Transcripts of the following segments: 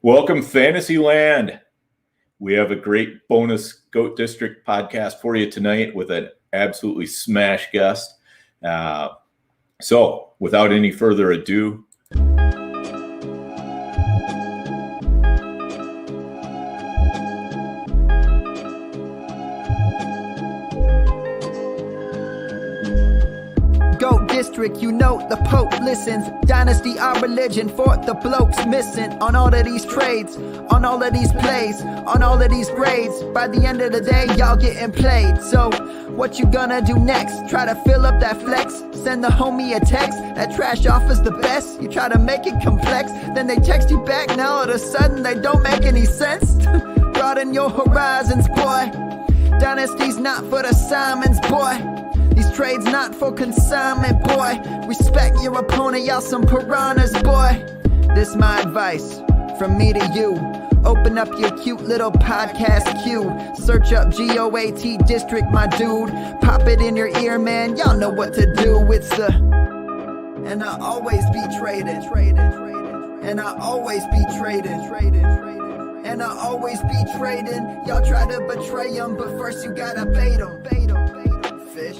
Welcome, Fantasyland. We have a great bonus GOAT District podcast for you tonight with an absolutely smash guest. So, without any further ado, GOAT District, you know the Pope listens. Dynasty, our religion, for the blokes missing. On all of these trades, on all of these plays, on all of these grades. By the end of the day, y'all getting played. So, what you gonna do next? Try to fill up that flex? Send the homie a text? That trash offer's the best? You try to make it complex, then they text you back. Now all of a sudden, they don't make any sense. Broaden your horizons, boy. Dynasty's not for the Simons, boy. These trades not for consignment, boy. Respect your opponent, y'all some piranhas, boy. This my advice from me to you. Open up your cute little podcast queue. Search up GOAT District, my dude. Pop it in your ear, man. Y'all know what to do. It's the and I always be traded. And I always be traded. And I always be trading. Y'all try to betray them, but first you gotta bait them. Fish.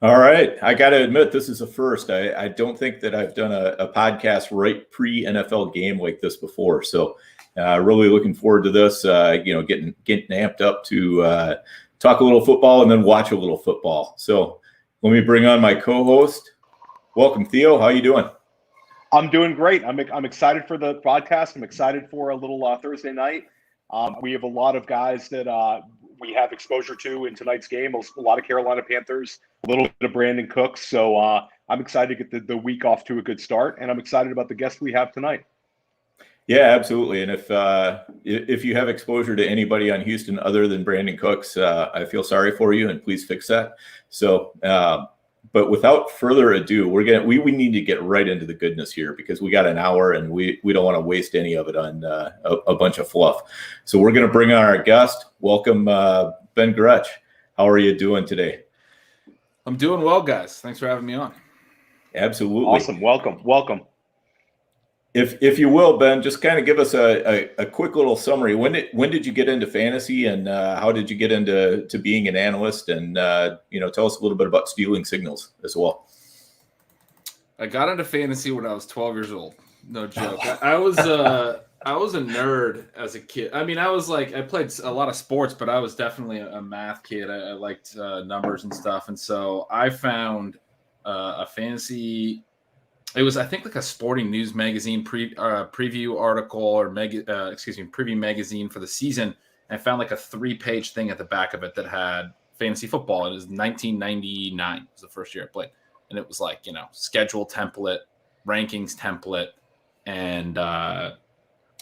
all right. I got to admit, this is a first. I don't think that I've done a podcast right pre-NFL game like this before. So really looking forward to this, getting amped up to talk a little football and then watch a little football. So let me bring on my co-host. Welcome, Theo. How you doing? I'm doing great. I'm excited for the podcast. I'm excited for a little Thursday night. We have a lot of guys that we have exposure to in tonight's game. A lot of Carolina Panthers, a little bit of Brandon Cooks. So I'm excited to get the week off to a good start, and I'm excited about the guests we have tonight. Yeah, absolutely. And if you have exposure to anybody on Houston other than Brandon Cooks, I feel sorry for you, and please fix that. So, but without further ado, we need to get right into the goodness here because we got an hour and we don't want to waste any of it on a bunch of fluff. So we're going to bring on our guest. Welcome, Ben Gretch. How are you doing today? I'm doing well, guys. Thanks for having me on. Absolutely. Awesome. Welcome. If you will, Ben, just kind of give us a quick little summary. When did you get into fantasy, and how did you get into being an analyst? And tell us a little bit about stealing signals as well. I got into fantasy when I was 12 years old. No joke. I was a nerd as a kid. I mean, I played a lot of sports, but I was definitely a math kid. I liked numbers and stuff, and so I found a fantasy. It was, I think, like a sporting news magazine preview article or preview magazine for the season. And I found like a 3-page thing at the back of it that had fantasy football. It was 1999. It was the first year I played. And it was like, schedule template, rankings template, and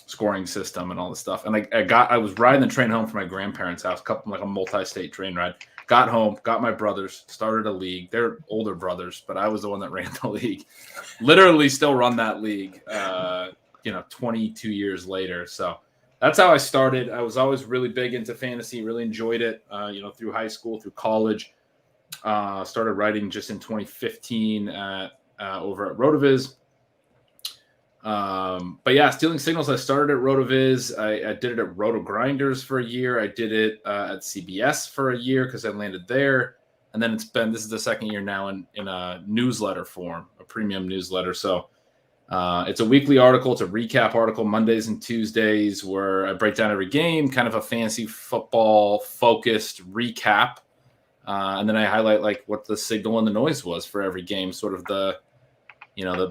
scoring system and all this stuff. And I was riding the train home from my grandparents' house, like a multi-state train ride. Got home, got my brothers, started a league. They're older brothers, but I was the one that ran the league. Literally still run that league, 22 years later. So that's how I started. I was always really big into fantasy, really enjoyed it, through high school, through college. Started writing just in 2015 over at RotoViz. But yeah, stealing signals. I started at RotoViz. I did it at Roto Grinders for a year. I did it at CBS for a year because I landed there. And then this is the second year now in a newsletter form, a premium newsletter. So it's a weekly article. It's a recap article Mondays and Tuesdays where I break down every game, kind of a fantasy football focused recap. And then I highlight like what the signal and the noise was for every game, sort of the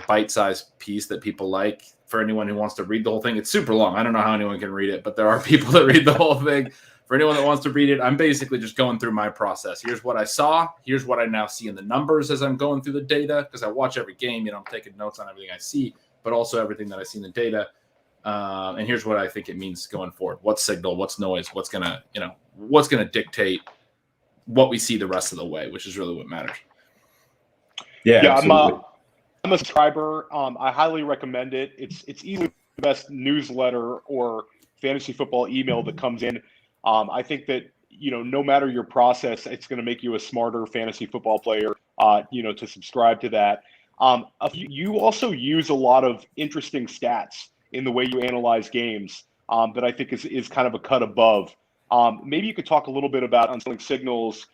bite-sized piece that people like. For anyone who wants to read the whole thing, it's super long. I don't know how anyone can read it, but there are people that read the whole thing. For anyone that wants to read it, I'm basically just going through my process. Here's what I saw. Here's what I now see in the numbers as I'm going through the data, because I watch every game. I'm taking notes on everything I see, but also everything that I see in the data. And here's what I think it means going forward. What's signal? What's noise? What's gonna dictate what we see the rest of the way, which is really what matters. Yeah, I'm a subscriber. I highly recommend it. It's easily the best newsletter or fantasy football email that comes in. I think that no matter your process, it's going to make you a smarter fantasy football player, to subscribe to that. You also use a lot of interesting stats in the way you analyze games that I think is kind of a cut above. Maybe you could talk a little bit about unselling signals,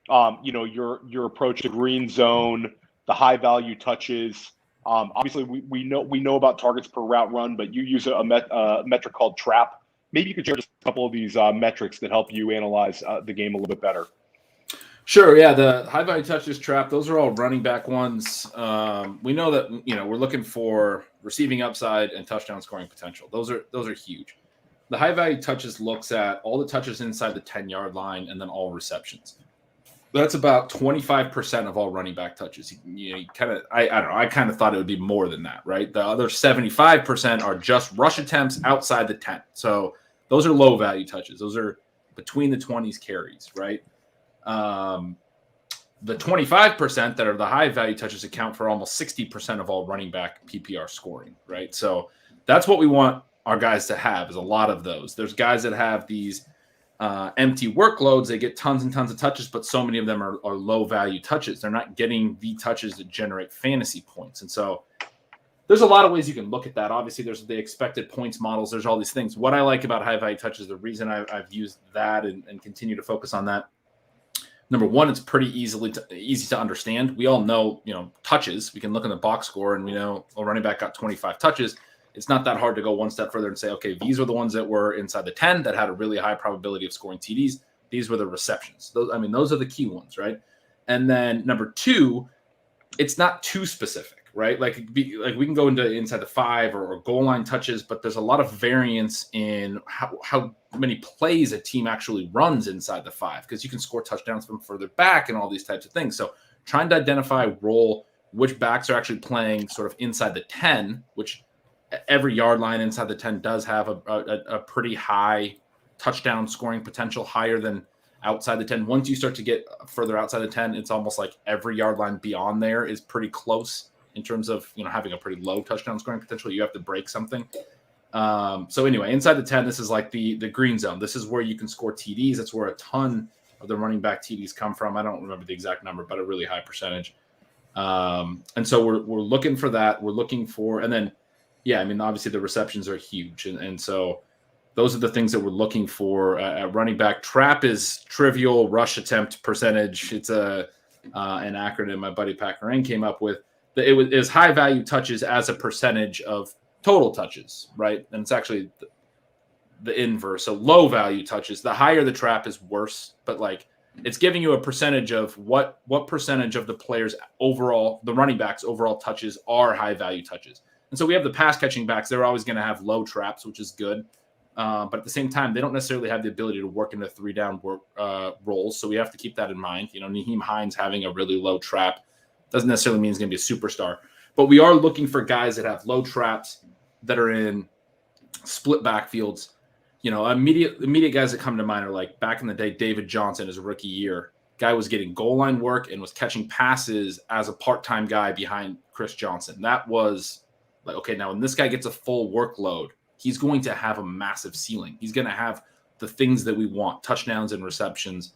your approach to green zone, the high value touches. Obviously, we know about targets per route run, but you use a metric called trap. Maybe you could share just a couple of these metrics that help you analyze the game a little bit better. Sure. Yeah. The high value touches, trap, those are all running back ones. We know that, we're looking for receiving upside and touchdown scoring potential. Those are huge. The high value touches looks at all the touches inside the 10-yard line and then all receptions. That's about 25% of all running back touches. I don't know. I kind of thought it would be more than that, right? The other 75% are just rush attempts outside the 10. So those are low value touches. Those are between the 20s carries, right? The 25% that are the high value touches account for almost 60% of all running back PPR scoring, right? So that's what we want our guys to have, is a lot of those. There's guys that have these empty workloads. They get tons and tons of touches, but so many of them are low value touches. They're not getting the touches that generate fantasy points. And so there's a lot of ways you can look at that. Obviously, there's the expected points models. There's all these things. What I like about high value touches, the reason I've used that and continue to focus on that, number one, it's pretty easy to understand. We all know, touches. We can look in the box score and we know a running back got 25 touches. It's not that hard to go one step further and say, okay, these are the ones that were inside the 10 that had a really high probability of scoring TDs. These were the receptions. Those are the key ones, right? And then number two, it's not too specific, right? Like we can go into inside the 5 or goal line touches, but there's a lot of variance in how many plays a team actually runs inside the 5, because you can score touchdowns from further back and all these types of things. So trying to identify which backs are actually playing sort of inside the 10, which every yard line inside the 10 does have a pretty high touchdown scoring potential, higher than outside the 10. Once you start to get further outside the 10, it's almost like every yard line beyond there is pretty close in terms of, having a pretty low touchdown scoring potential. You have to break something. So anyway, inside the 10, this is like the green zone. This is where you can score TDs. That's where a ton of the running back TDs come from. I don't remember the exact number, but a really high percentage. And so we're looking for that. We're looking for, and then, obviously the receptions are huge. And so those are the things that we're looking for at running back. Trap is trivial rush attempt percentage. It's an acronym my buddy Pat Corain came up with. It is high value touches as a percentage of total touches, right? And it's actually the inverse. So low value touches, the higher the trap is worse, but it's giving you a percentage of what percentage of the players overall, the running backs overall touches are high value touches. And so we have the pass catching backs. They're always going to have low traps, which is good. But at the same time, they don't necessarily have the ability to work into 3-down roles. So we have to keep that in mind. Nyheim Hines having a really low trap doesn't necessarily mean he's going to be a superstar. But we are looking for guys that have low traps that are in split backfields. Immediate guys that come to mind are like back in the day, David Johnson, his rookie year. Guy was getting goal line work and was catching passes as a part-time guy behind Chris Johnson. That was like, okay, now when this guy gets a full workload, he's going to have a massive ceiling. He's going to have the things that we want, touchdowns and receptions.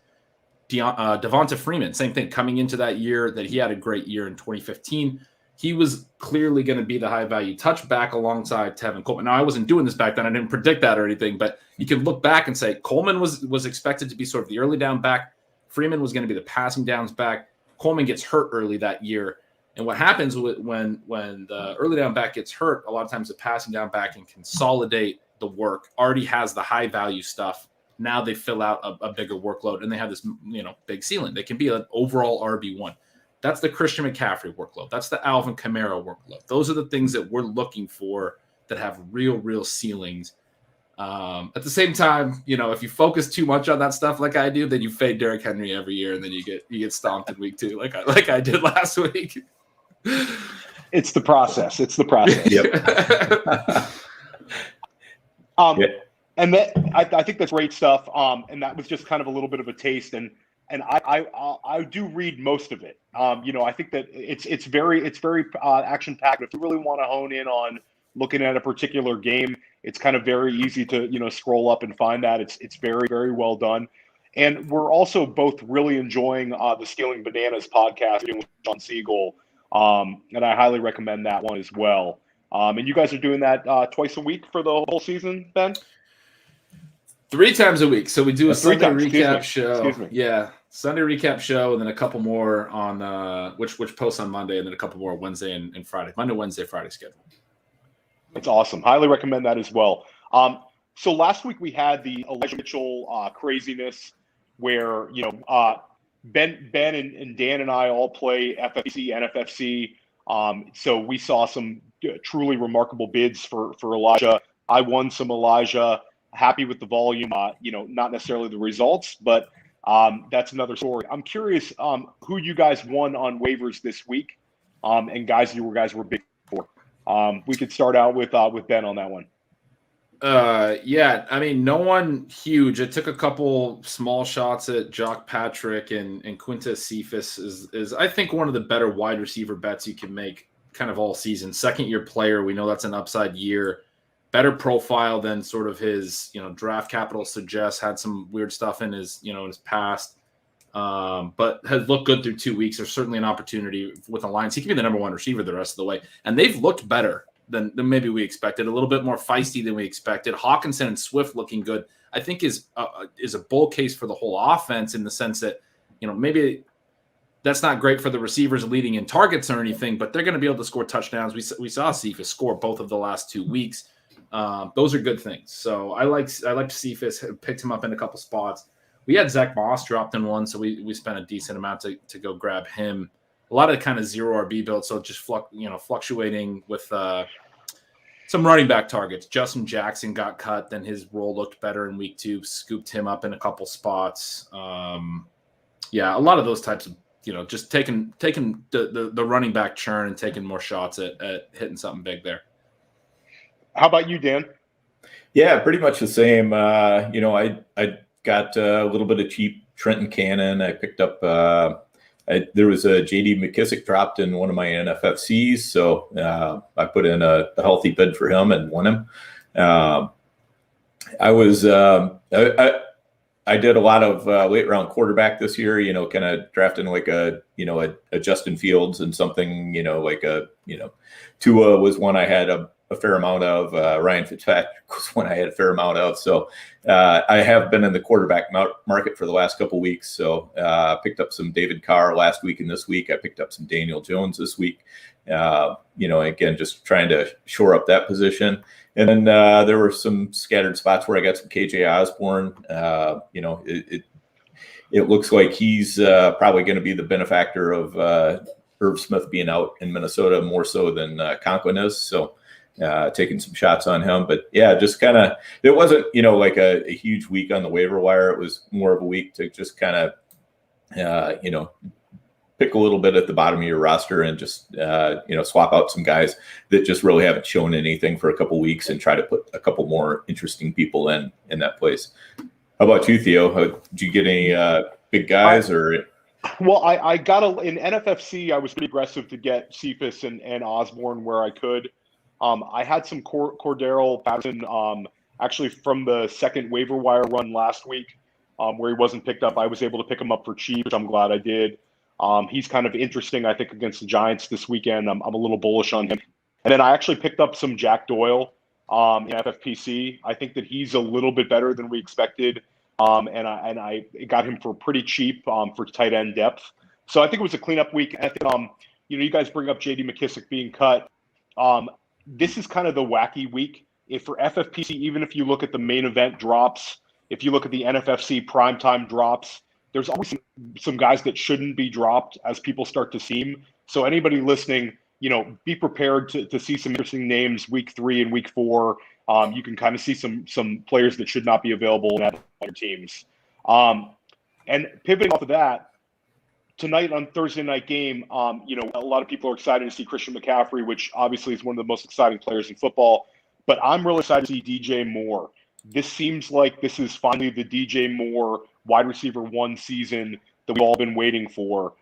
Devonta Freeman, same thing, coming into that year that he had a great year in 2015. He was clearly going to be the high-value touchback alongside Tevin Coleman. Now, I wasn't doing this back then. I didn't predict that or anything, but you can look back and say Coleman was expected to be sort of the early down back. Freeman was going to be the passing downs back. Coleman gets hurt early that year. And what happens when the early down back gets hurt, a lot of times the passing down back can consolidate the work, already has the high-value stuff. Now they fill out a bigger workload, and they have this big ceiling. They can be an overall RB1. That's the Christian McCaffrey workload. That's the Alvin Kamara workload. Those are the things that we're looking for that have real ceilings. At the same time, if you focus too much on that stuff like I do, then you fade Derrick Henry every year, and then you get stomped in week 2, like I did last week. It's the process. Yep. And that I think that's great stuff. And that was just kind of a little bit of a taste. And I do read most of it. I think that it's very action packed. If you really want to hone in on looking at a particular game, it's kind of very easy to scroll up and find that. It's very, very well done. And we're also both really enjoying the Stealing Bananas podcast with John Siegel. And I highly recommend that one as well. And you guys are doing that twice a week for the whole season, Ben? 3 times a week. So we do a Sunday recap show. Excuse me. Yeah, Sunday recap show, and then a couple more on which posts on Monday, and then a couple more Wednesday and Friday. Monday, Wednesday, Friday schedule. It's awesome. Highly recommend that as well. So last week we had the Elijah Mitchell craziness where, Ben and Dan and I all play FFC, NFFC. So we saw some truly remarkable bids for Elijah. I won some Elijah. Happy with the volume, not necessarily the results, but that's another story. I'm curious who you guys won on waivers this week, and guys you guys were big for. We could start out with Ben on that one. Yeah, I mean, no one huge. It took a couple small shots at Jock Patrick and Quintus Cephas is I think one of the better wide receiver bets you can make kind of all season. Second year player, we know that's an upside year. Better profile than sort of his, draft capital suggests. Had some weird stuff in his, in his past, but has looked good through 2 weeks. There's certainly an opportunity with the Lions. He can be the number one receiver the rest of the way, and they've looked better than maybe we expected. A little bit more feisty than we expected. Hawkinson and Swift looking good, I think, is a bull case for the whole offense in the sense that, maybe that's not great for the receivers leading in targets or anything, but they're going to be able to score touchdowns. We saw Cephas score both of the last 2 weeks. Those are good things. So I liked Cephas, picked him up in a couple spots. We had Zach Moss dropped in one, so we spent a decent amount to go grab him. A lot of kind of zero RB builds, so just fluctuating with some running back targets. Justin Jackson got cut, then his role looked better in week 2. Scooped him up in a couple spots. Yeah, a lot of those types of just taking the running back churn and taking more shots at hitting something big there. How about you, Dan? Yeah, pretty much the same. I got a little bit of cheap Trenton Cannon. I picked up. There was a J.D. McKissick dropped in one of my NFFCs, so I put in a healthy bid for him and won him. I did a lot of late round quarterback this year. Kind of drafting like a Justin Fields and something. Tua was one I had a fair amount of. Ryan Fitzpatrick was one I had a fair amount of. So I have been in the quarterback market for the last couple of weeks. So picked up some David Carr last week and this week. I picked up some Daniel Jones this week. Again, just trying to shore up that position. And then there were some scattered spots where I got some KJ Osborne. It looks like he's probably going to be the benefactor of Irv Smith being out in Minnesota more so than Conklin is. So taking some shots on him. But yeah, just kind of, it wasn't, like a huge week on the waiver wire. It was more of a week to just kind of, pick a little bit at the bottom of your roster and just, swap out some guys that just really haven't shown anything for a couple weeks and try to put a couple more interesting people in that place. How about you, Theo? Did you get any big guys or? Well, I got in NFFC. I was pretty aggressive to get Cephas and Osborne where I could. I had some Cordero Patterson actually from the second waiver wire run last week where he wasn't picked up. I was able to pick him up for cheap, which I'm glad I did. He's kind of interesting, I think, against the Giants this weekend. I'm a little bullish on him. And then I actually picked up some Jack Doyle in FFPC. I think that he's a little bit better than we expected. And I got him for pretty cheap for tight end depth. So I think it was a cleanup week. I think, you guys bring up J.D. McKissick being cut. This is kind of the wacky week. If for FFPC, even if you look at the main event drops, if you look at the NFFC primetime drops, there's always some guys that shouldn't be dropped as people start to see them. So anybody listening, be prepared to see some interesting names week 3 and week 4. You can kind of see some players that should not be available in other teams. And pivoting off of that, tonight on Thursday night game, a lot of people are excited to see Christian McCaffrey, which obviously is one of the most exciting players in football. But I'm really excited to see DJ Moore. This seems like this is finally the DJ Moore wide receiver 1 season that we've all been waiting for.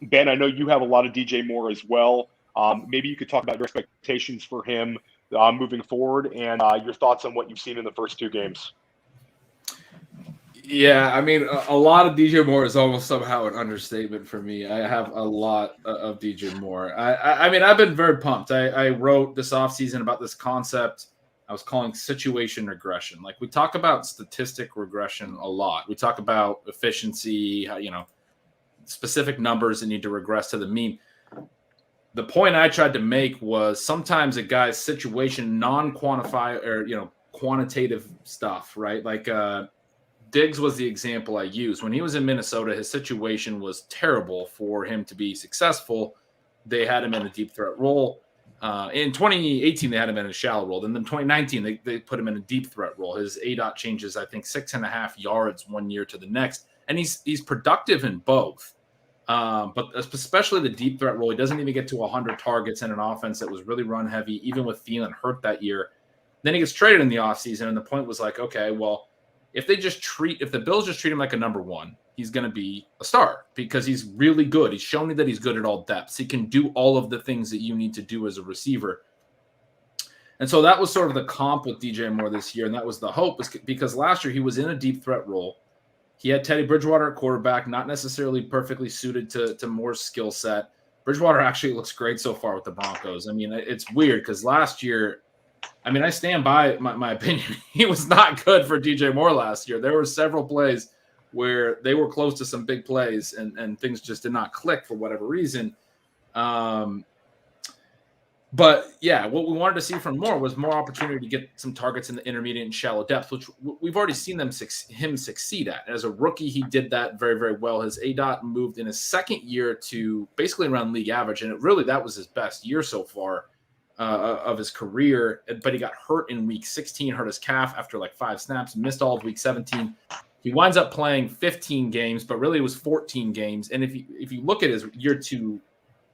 Ben, I know you have a lot of DJ Moore as well. Maybe you could talk about your expectations for him moving forward and your thoughts on what you've seen in the first 2 games. Yeah, I mean, a lot of DJ Moore is almost somehow an understatement for me. I have a lot of DJ Moore. I mean, I've been very pumped. I wrote this offseason about this concept I was calling situation regression. Like, we talk about statistic regression a lot. We talk about efficiency, how, specific numbers that need to regress to the mean. The point I tried to make was sometimes a guy's situation, non-quantify or, quantitative stuff, right? Like, Diggs was the example I used. When he was in Minnesota, his situation was terrible for him to be successful. They had him in a deep threat role. In 2018, they had him in a shallow role. Then in 2019, they put him in a deep threat role. His ADOT changes, I think, 6.5 yards one year to the next. And he's productive in both. But especially the deep threat role, he doesn't even get to 100 targets in an offense that was really run heavy, even with Thielen hurt that year. Then he gets traded in the offseason, and the point was like, okay, well, if the Bills just treat him like a number one, he's going to be a star because he's really good. He's shown me that he's good at all depths. He can do all of the things that you need to do as a receiver. And so that was sort of the comp with DJ Moore this year, and that was the hope, because last year he was in a deep threat role. He had Teddy Bridgewater at quarterback, not necessarily perfectly suited to Moore's skill set. Bridgewater actually looks great so far with the Broncos. I mean, it's weird because last year, I stand by my opinion. He was not good for DJ Moore last year. There were several plays where they were close to some big plays and things just did not click for whatever reason. But yeah, what we wanted to see from Moore was more opportunity to get some targets in the intermediate and shallow depth, which we've already seen him succeed at. As a rookie, he did that very, very well. His ADOT moved in his second year to basically around league average, and that was his best year so far of his career. But he got hurt in week 16, hurt his calf after like 5 snaps, missed all of week 17. He winds up playing 15 games, but really it was 14 games. And if you look at his year 2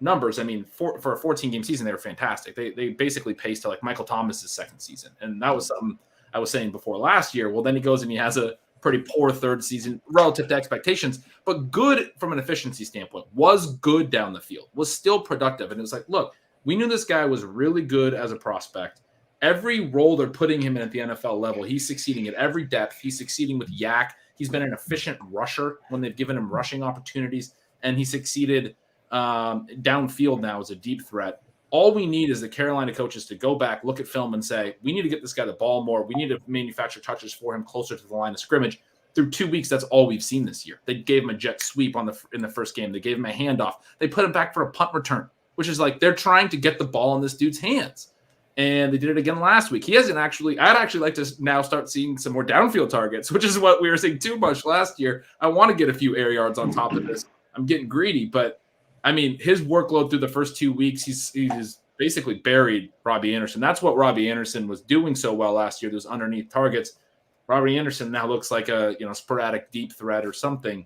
numbers, I mean, for a 14-game season, they were fantastic. They basically paced to like Michael Thomas's second season. And that was something I was saying before last year. Well, then he goes and he has a pretty poor third season relative to expectations, but good from an efficiency standpoint, was good down the field, was still productive. And it was like, look, we knew this guy was really good as a prospect. Every role they're putting him in at the NFL level, he's succeeding at every depth. He's succeeding with yak. He's been an efficient rusher when they've given him rushing opportunities, and he succeeded downfield now as a deep threat. All we need is the Carolina coaches to go back, look at film, and say, we need to get this guy the ball more. We need to manufacture touches for him closer to the line of scrimmage. Through 2 weeks, that's all we've seen this year. They gave him a jet sweep in the first game. They gave him a handoff. They put him back for a punt return, which is like they're trying to get the ball in this dude's hands. And they did it again last week. I'd actually like to now start seeing some more downfield targets, which is what we were seeing too much last year. I want to get a few air yards on top of this. I'm getting greedy, but I mean, his workload through the first 2 weeks, he's basically buried Robbie Anderson. That's what Robbie Anderson was doing so well last year, those underneath targets. Robbie Anderson now looks like a sporadic deep threat or something.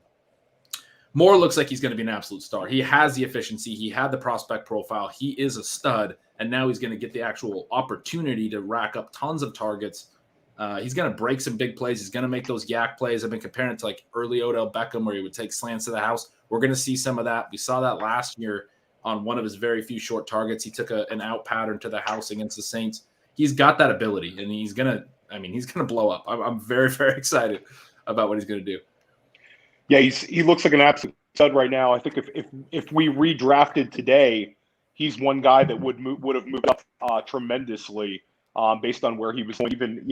Moore looks like he's going to be an absolute star. He has the efficiency. He had the prospect profile. He is a stud, and now he's going to get the actual opportunity to rack up tons of targets. He's going to break some big plays. He's going to make those yak plays. I've been comparing it to like early Odell Beckham where he would take slants to the house. We're going to see some of that. We saw that last year on one of his very few short targets. He took an out pattern to the house against the Saints. He's got that ability, and he's going to blow up. I'm very, very excited about what he's going to do. Yeah, he looks like an absolute stud right now. I think if we redrafted today, he's one guy that would have moved up tremendously based on where he was going. Even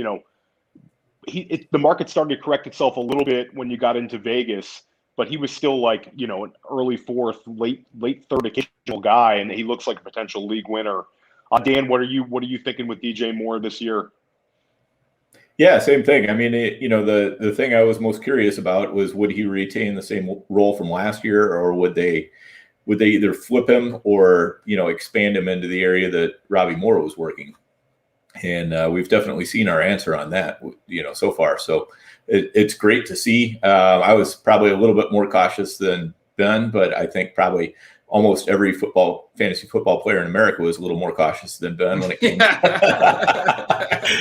the market started to correct itself a little bit when you got into Vegas, but he was still like an early 4th, late 3rd occasional guy, and he looks like a potential league winner. Dan, what are you thinking with DJ Moore this year? Yeah, same thing. I mean, the thing I was most curious about was, would he retain the same role from last year, or would they either flip him or expand him into the area that Robbie Moore was working? And we've definitely seen our answer on that, so far. So it's great to see. I was probably a little bit more cautious than Ben, but I think probably almost every fantasy football player in America was a little more cautious than Ben when it came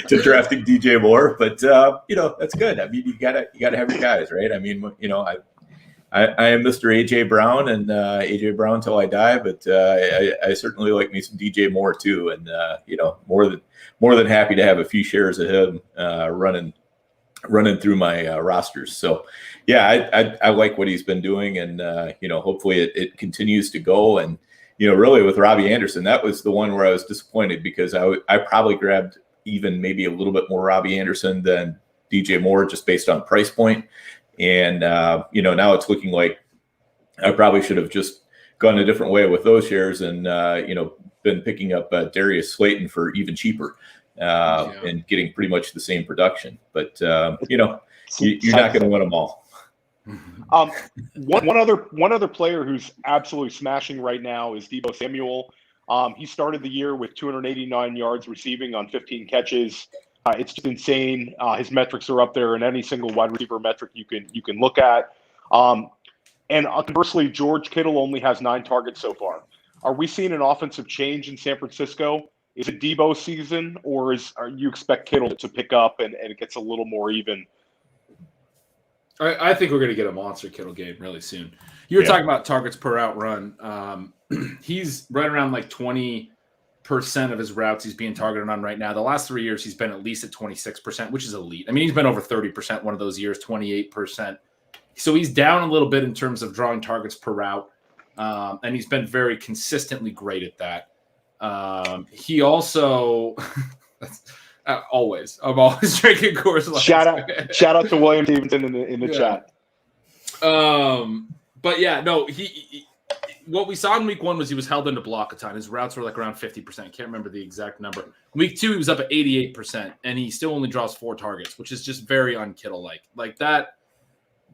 to drafting DJ Moore. But that's good. I mean, you gotta have your guys, right? I mean, I am Mr. AJ Brown and AJ Brown till I die, but I certainly like me some DJ Moore too, and more than happy to have a few shares of him running running through my rosters. So yeah, I like what he's been doing, and hopefully it continues to go. And really with Robbie Anderson, that was the one where I was disappointed, because I probably grabbed even maybe a little bit more Robbie Anderson than DJ Moore, just based on price point. And now it's looking like I probably should have just gone a different way with those shares, and been picking up Darius Slayton for even cheaper. And getting pretty much the same production, but you're not going to win them all. One other player who's absolutely smashing right now is Stevo Samuel. He started the year with 289 yards receiving on 15 catches. It's just insane. His metrics are up there in any single wide receiver metric you can look at. And conversely, George Kittle only has 9 targets so far. Are we seeing an offensive change in San Francisco? Is it Debo season, or you expect Kittle to pick up and it gets a little more even? I think we're going to get a monster Kittle game really soon. You were talking about targets per route run. He's right around like 20% of his routes he's being targeted on right now. The last 3 years, he's been at least at 26%, which is elite. I mean, he's been over 30% one of those years, 28%. So he's down a little bit in terms of drawing targets per route, and he's been very consistently great at that. He also I'm always drinking Coors Light. Shout out to William Stevenson in the chat. But yeah, no, he what we saw in week 1 was he was held into block a ton. His routes were like around 50%. Can't remember the exact number. Week 2, he was up at 88%, and he still only draws 4 targets, which is just very un-Kittle-like. Like that.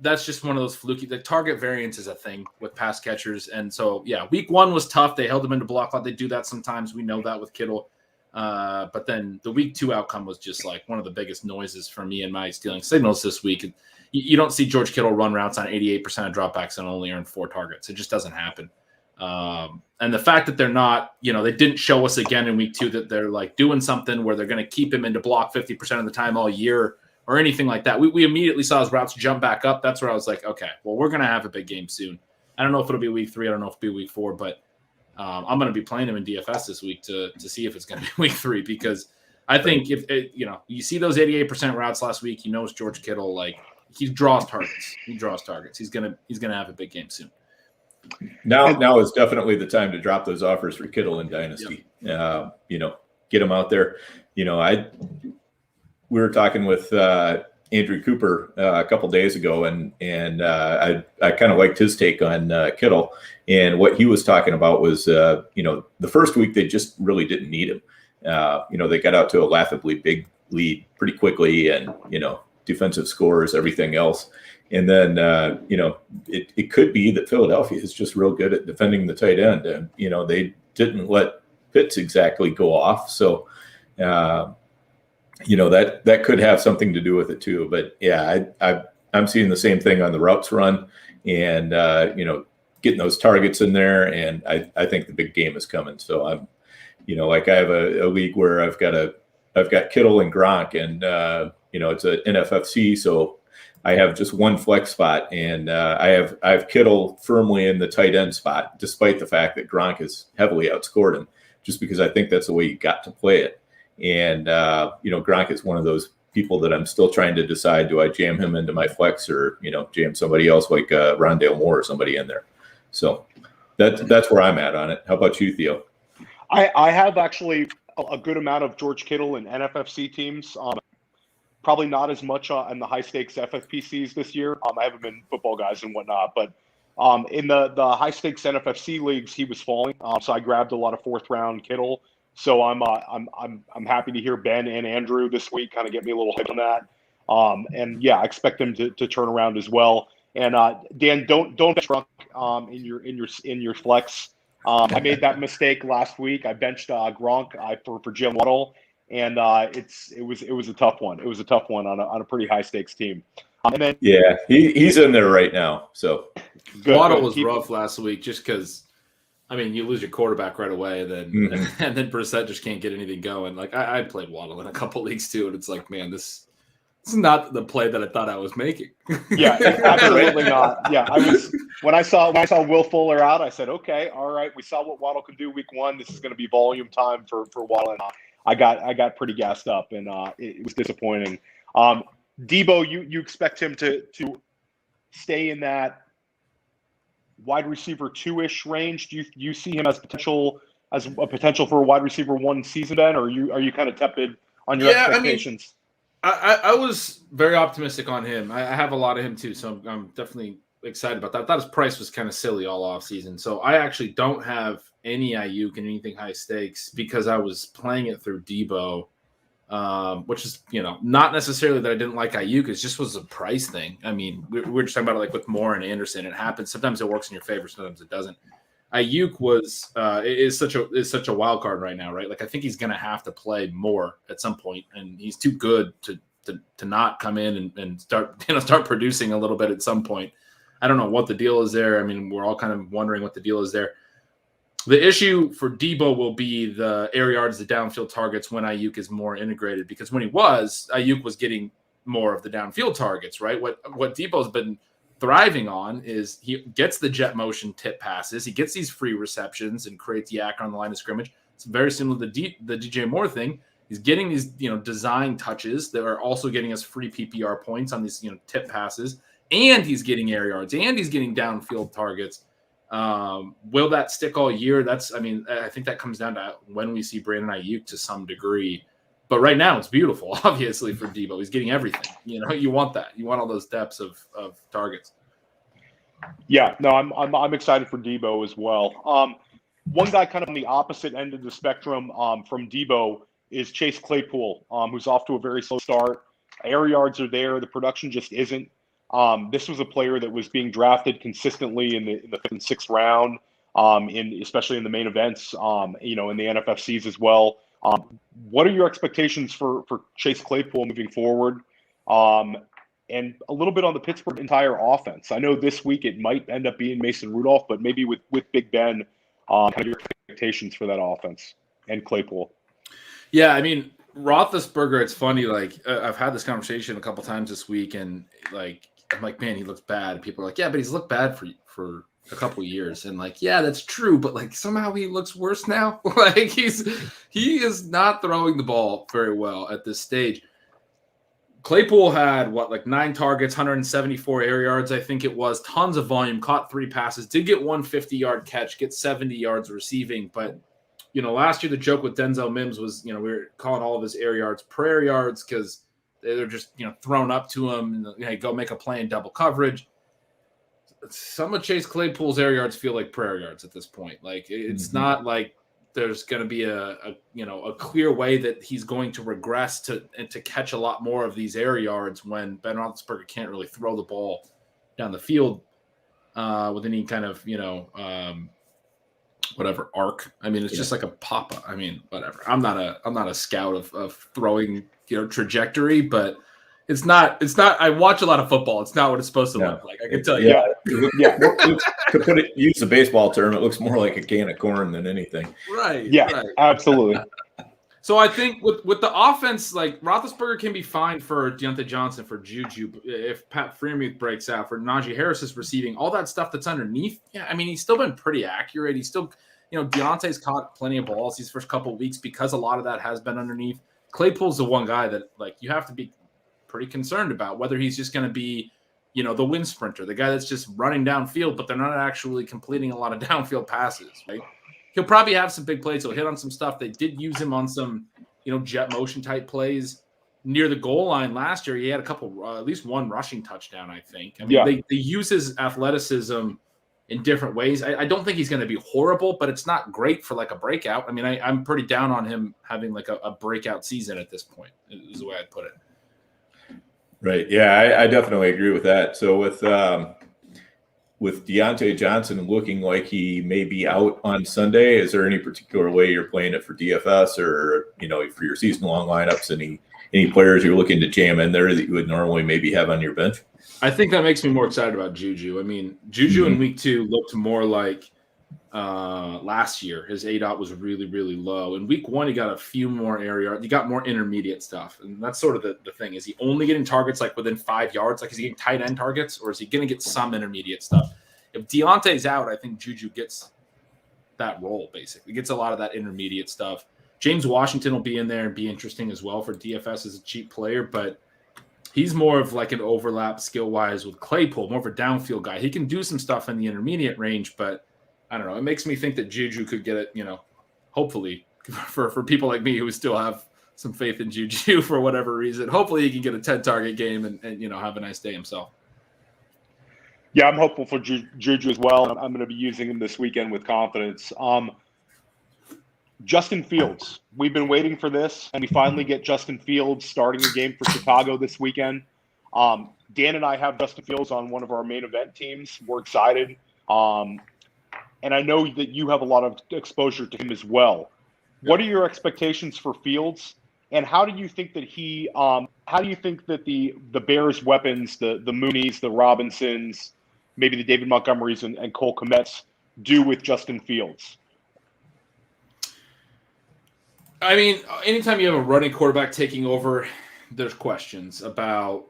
That's just one of those fluky. The target variance is a thing with pass catchers. And so, yeah, week 1 was tough. They held him into block a lot. They do that sometimes. We know that with Kittle. But then the week 2 outcome was just like one of the biggest noises for me and my stealing signals this week. You don't see George Kittle run routes on 88% of dropbacks and only earn 4 targets. It just doesn't happen. And the fact that they're not, they didn't show us again in week 2 that they're like doing something where they're going to keep him into block 50% of the time all year, or anything like that. We immediately saw his routes jump back up. That's where I was like, okay, well, we're going to have a big game soon. I don't know if it'll be week 3. I don't know if it'll be week 4, but I'm going to be playing him in DFS this week to see if it's going to be week 3, because I think if you see those 88% routes last week, it's George Kittle. Like, he draws targets. He's going to have a big game soon. Now is definitely the time to drop those offers for Kittle in Dynasty. Yep. Get him out there. We were talking with Andrew Cooper a couple days ago, and I kind of liked his take on Kittle. And what he was talking about was, the first week they just really didn't need him. They got out to a laughably big lead pretty quickly, and defensive scores, everything else. And then it could be that Philadelphia is just real good at defending the tight end, and they didn't let Pitts exactly go off. So. That could have something to do with it too. But yeah, I'm seeing the same thing on the routes run, and getting those targets in there, and I think the big game is coming. So I'm, I have a league where I've got Kittle and Gronk, and it's an NFFC, so I have just one flex spot, and I have Kittle firmly in the tight end spot, despite the fact that Gronk has heavily outscored him, just because I think that's the way you got to play it. And, Gronk is one of those people that I'm still trying to decide, do I jam him into my flex or, jam somebody else like Rondale Moore or somebody in there. So that's where I'm at on it. How about you, Theo? I have actually a good amount of George Kittle and NFFC teams. Probably not as much in the high stakes FFPCs this year. I haven't been football guys and whatnot, but in the high stakes NFFC leagues, he was falling. So I grabbed a lot of 4th round Kittle. So I'm happy to hear Ben and Andrew this week kind of get me a little hype on that. And yeah, I expect them to turn around as well. And Dan, don't bench Gronk in your flex. I made that mistake last week. I benched Gronk for Jim Waddle, and it was a tough one. It was a tough one on a pretty high stakes team. And then yeah, he's in there right now. So Waddle was rough last week just because. I mean, you lose your quarterback right away, and then Brissett just can't get anything going. Like I played Waddle in a couple leagues too, and it's like, man, this is not the play that I thought I was making. Yeah, absolutely not. Yeah, when I saw Will Fuller out, I said, okay, all right, we saw what Waddle could do week 1. This is going to be volume time for Waddle, and I got pretty gassed up, and it was disappointing. Deebo, you expect him to stay in that wide receiver 2-ish range? Do you see him as a potential for a wide receiver 1 season, Ben, or are you kind of tepid on your expectations? I was very optimistic on him. I have a lot of him too, so I'm definitely excited about that. I thought his price was kind of silly all off season, so I actually don't have any Ayuk and anything high stakes because I was playing it through Deebo, which is not necessarily that I didn't like Ayuk. It just was a price thing. I mean, we're just talking about it like with Moore and Anderson. It happens. Sometimes it works in your favor, sometimes it doesn't. Ayuk is such a wild card right now, right? Like I think he's going to have to play more at some point, and he's too good to not come in and start producing a little bit at some point. I don't know what the deal is there. I mean, we're all kind of wondering what the deal is there. The issue for Deebo will be the air yards, the downfield targets when Ayuk is more integrated, because when Ayuk was getting more of the downfield targets, right? What Deebo's been thriving on is he gets the jet motion tip passes. He gets these free receptions and creates yak on the line of scrimmage. It's very similar to the DJ Moore thing. He's getting these, design touches that are also getting us free PPR points on these, tip passes, and he's getting air yards and he's getting downfield targets. Will that stick all year? I think that comes down to when we see Brandon Ayuk to some degree. But right now it's beautiful, obviously, for Deebo. He's getting everything. You want that. You want all those depths of targets. Yeah, no, I'm excited for Deebo as well. One guy kind of on the opposite end of the spectrum from Deebo is Chase Claypool, who's off to a very slow start. Air yards are there. The production just isn't. This was a player that was being drafted consistently in the 5th and 6th round, especially in the main events, in the NFFCs as well. What are your expectations for Chase Claypool moving forward? And a little bit on the Pittsburgh entire offense. I know this week it might end up being Mason Rudolph, but maybe with Big Ben, kind of your expectations for that offense and Claypool. Yeah, I mean, Roethlisberger, it's funny, like I've had this conversation a couple times this week, and like I'm like, man, he looks bad. People are like, yeah, but he's looked bad for a couple of years, and like, yeah, that's true, but like somehow he looks worse now. Like he is not throwing the ball very well at this stage. Claypool had 9 targets, 174 air yards, I think it was, tons of volume, caught 3 passes, did get 1 50-yard catch, get 70 yards receiving. But last year the joke with Denzel Mims was we were calling all of his air yards prayer yards because they're just thrown up to him and go make a play in double coverage. Some of Chase Claypool's air yards feel like prayer yards at this point. Like it's not like there's going to be a clear way that he's going to regress to catch a lot more of these air yards when Ben Roethlisberger can't really throw the ball down the field with any kind of whatever arc. I mean, it's just like a pop-up. I mean, whatever. I'm not a scout of throwing trajectory, but it's not. I watch a lot of football. It's not what it's supposed to look like. I can tell you. Yeah. To use a baseball term, it looks more like a can of corn than anything. Right. Yeah. Right. Absolutely. So I think with the offense, like Roethlisberger can be fine for Deontay Johnson, for Juju, if Pat Freiermuth breaks out, for Najee Harris is receiving, all that stuff that's underneath. Yeah, I mean, he's still been pretty accurate. He's still, Deontay's caught plenty of balls these first couple of weeks because a lot of that has been underneath. Claypool's the one guy that you have to be pretty concerned about whether he's just going to be, the wind sprinter, the guy that's just running downfield, but they're not actually completing a lot of downfield passes, right? He'll probably have some big plays. He'll hit on some stuff. They did use him on some, jet motion type plays near the goal line last year. He had a couple, at least one rushing touchdown, I think. I mean, they use his athleticism in different ways. I don't think he's going to be horrible, but it's not great for like a breakout. I mean, I'm pretty down on him having like a breakout season at this point, is the way I'd put it. Right. Yeah, I definitely agree with that. So with Deontay Johnson looking like he may be out on Sunday, is there any particular way you're playing it for DFS or, for your season-long lineups? Any players you're looking to jam in there that you would normally maybe have on your bench? I think that makes me more excited about Juju. I mean, Juju in week 2 looked more like last year. His ADOT was really, really low. In week 1, he got a few more air yards. He got more intermediate stuff. And that's sort of the thing. Is he only getting targets like within 5 yards? Like, is he getting tight end targets, or is he going to get some intermediate stuff? If Deontay's out, I think Juju gets that role, basically. Gets a lot of that intermediate stuff. James Washington will be in there and be interesting as well for DFS as a cheap player, but He's more of like an overlap skill-wise with Claypool, more of a downfield guy. He can do some stuff in the intermediate range, but I don't know. It makes me think that Juju could get it, hopefully for people like me who still have some faith in Juju for whatever reason. Hopefully he can get a 10-target game and have a nice day himself. Yeah, I'm hopeful for Juju as well. I'm going to be using him this weekend with confidence. Justin Fields. We've been waiting for this, and we finally get Justin Fields starting the game for Chicago this weekend. Dan and I have Justin Fields on one of our main event teams. We're excited. And I know that you have a lot of exposure to him as well. What are your expectations for Fields? And how do you think that the Bears' weapons, the Moonies, the Robinsons, maybe the David Montgomerys and Cole Kmets do with Justin Fields? I mean, anytime you have a running quarterback taking over, there's questions about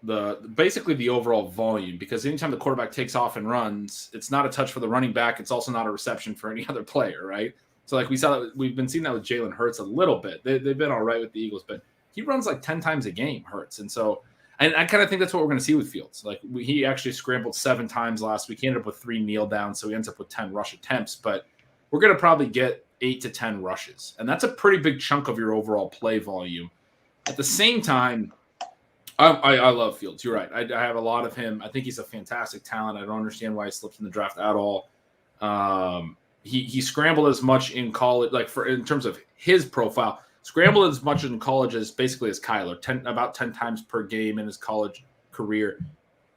basically the overall volume, because anytime the quarterback takes off and runs, it's not a touch for the running back. It's also not a reception for any other player, right? So like we've been seeing that with Jalen Hurts a little bit. They've been all right with the Eagles, but he runs like 10 times a game, Hurts. And I kind of think that's what we're going to see with Fields. Like he actually scrambled 7 times last week. He ended up with 3 kneel downs, so he ends up with 10 rush attempts, but we're going to probably get 8 to 10 rushes. And that's a pretty big chunk of your overall play volume. At the same time, I love Fields. You're right. I have a lot of him. I think he's a fantastic talent. I don't understand why he slipped in the draft at all. He scrambled as much in college, in terms of his profile, scrambled as much in college as basically as Kyler, about 10 times per game in his college career.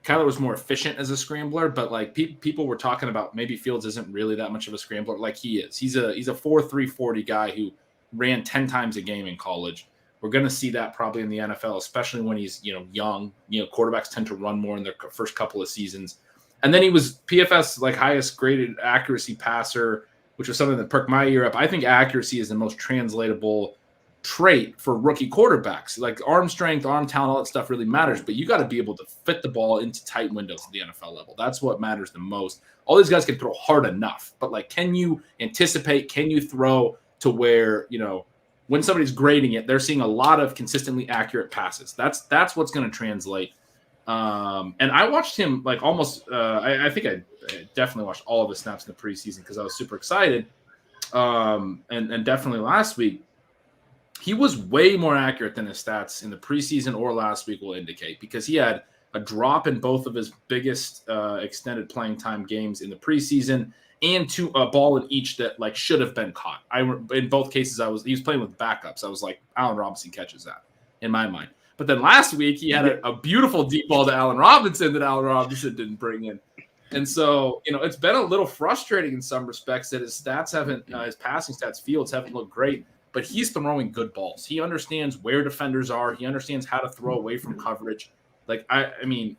Kyler was more efficient as a scrambler, but like people were talking about maybe Fields isn't really that much of a scrambler like he is. He's a 4.3 40 guy who ran 10 times a game in college. We're going to see that probably in the NFL, especially when he's, young. Quarterbacks tend to run more in their first couple of seasons. And then he was PFS highest graded accuracy passer, which was something that perked my ear up. I think accuracy is the most translatable trait for rookie quarterbacks. Like arm strength, arm talent, all that stuff really matters, but you got to be able to fit the ball into tight windows at the NFL level. That's what matters the most. All these guys can throw hard enough, but can you anticipate, can you throw to where, when somebody's grading it, they're seeing a lot of consistently accurate passes. That's what's going to translate. And I watched him almost, I think I definitely watched all of his snaps in the preseason because I was super excited. And definitely last week, he was way more accurate than his stats in the preseason or last week will indicate, because he had a drop in both of his biggest extended playing time games in the preseason and a ball in each that should have been caught. In both cases, he was playing with backups. I was like, Allen Robinson catches that in my mind. But then last week, he had a beautiful deep ball to Allen Robinson that Allen Robinson didn't bring in. And so, it's been a little frustrating in some respects that his stats his passing stats, Fields, haven't looked great. But he's throwing good balls. He understands where defenders are. He understands how to throw away from coverage. I mean,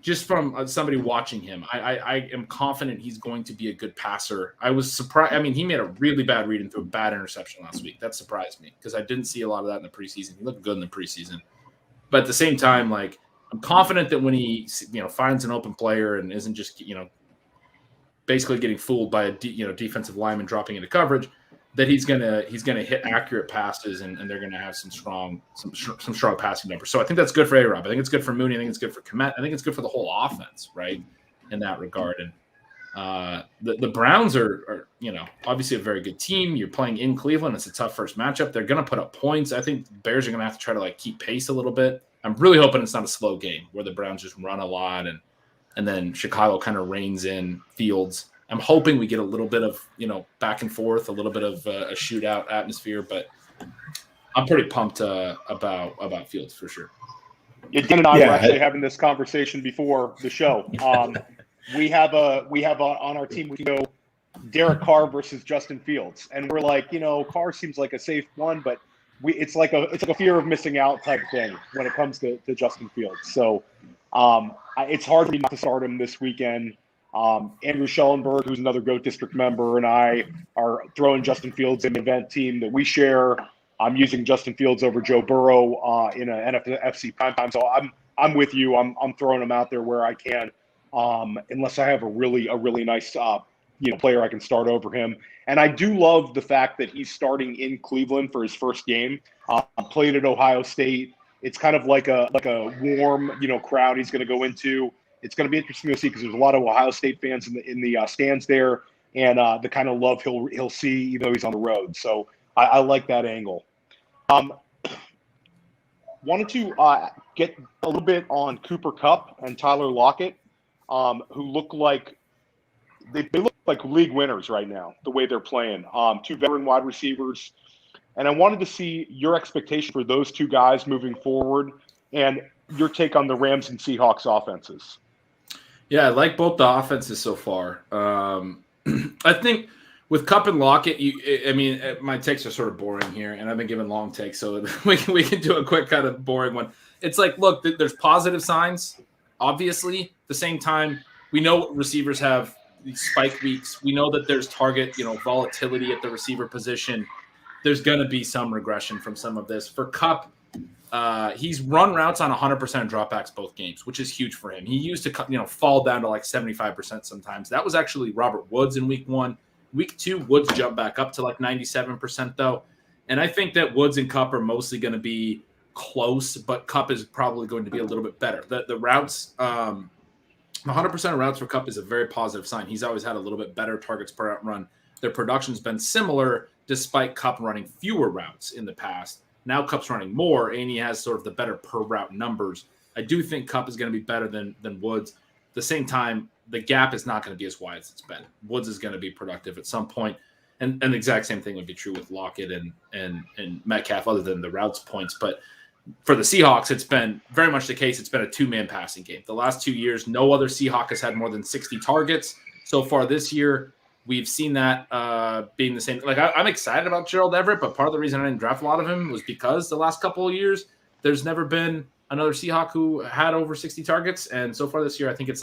just from somebody watching him, I am confident he's going to be a good passer. I was surprised. I mean, he made a really bad read and threw a bad interception last week. That surprised me because I didn't see a lot of that in the preseason. He looked good in the preseason. But at the same time, I'm confident that when he, finds an open player and isn't just, basically getting fooled by a defensive lineman dropping into coverage, that he's gonna hit accurate passes and they're gonna have some strong passing numbers. So I think that's good for A-Rob. I think it's good for Mooney. I think it's good for Kmet. I think it's good for the whole offense, right? In that regard. And the Browns are obviously a very good team. You're playing in Cleveland. It's a tough first matchup. They're gonna put up points. I think the Bears are gonna have to try to keep pace a little bit. I'm really hoping it's not a slow game where the Browns just run a lot and then Chicago kind of reins in Fields. I'm hoping we get a little bit of, back and forth, a little bit of a shootout atmosphere, but I'm pretty pumped about Fields for sure. Yeah, Dan and I were actually having this conversation before the show. We have on our team, we go Derek Carr versus Justin Fields, and we're like, Carr seems like a safe one, but it's like a fear of missing out type thing when it comes to Justin Fields. So it's hard for me not to start him this weekend. Andrew Schellenberg, who's another GOAT District member, and I are throwing Justin Fields in the event team that we share. I'm using Justin Fields over Joe Burrow in an NFC primetime. So I'm with you. I'm throwing him out there where I can, unless I have a really nice player I can start over him. And I do love the fact that he's starting in Cleveland for his first game. Played at Ohio State. It's kind of like a warm, crowd he's going to go into. It's going to be interesting to see because there's a lot of Ohio State fans in the stands there, and the kind of love he'll see even though he's on the road. So I like that angle. Wanted to get a little bit on Cooper Kupp and Tyler Lockett, who look like they look like league winners right now, the way they're playing. Two veteran wide receivers. And I wanted to see your expectation for those two guys moving forward and your take on the Rams and Seahawks offenses. Yeah, I like both the offenses so far. I think with Kupp and Lockett, my takes are sort of boring here, and I've been giving long takes, so we can do a quick kind of boring one. It's like, look, there's positive signs, obviously. At the same time, we know receivers have these spike weeks. We know that there's target, volatility at the receiver position. There's going to be some regression from some of this. For Kupp, he's run routes on 100% dropbacks both games, which is huge for him. He used to fall down to like 75% sometimes. That was actually Robert Woods in week 1. Week 2, Woods jumped back up to like 97% though. And I think that Woods and Kupp are mostly going to be close, but Kupp is probably going to be a little bit better. The routes, 100% of routes for Kupp is a very positive sign. He's always had a little bit better targets per route run. Their production's been similar despite Kupp running fewer routes in the past. Now Kupp's running more, and he has sort of the better per route numbers. I do think Kupp is going to be better than Woods. At the same time, the gap is not going to be as wide as it's been. Woods is going to be productive at some point, and the exact same thing would be true with Lockett and Metcalf, other than the routes points. But for the Seahawks, it's been very much the case. It's been a two-man passing game. The last 2 years, no other Seahawk has had more than 60 targets. So far this year, we've seen that being the same. Like, I'm excited about Gerald Everett, but part of the reason I didn't draft a lot of him was because the last couple of years, there's never been another Seahawk who had over 60 targets. And so far this year, I think it's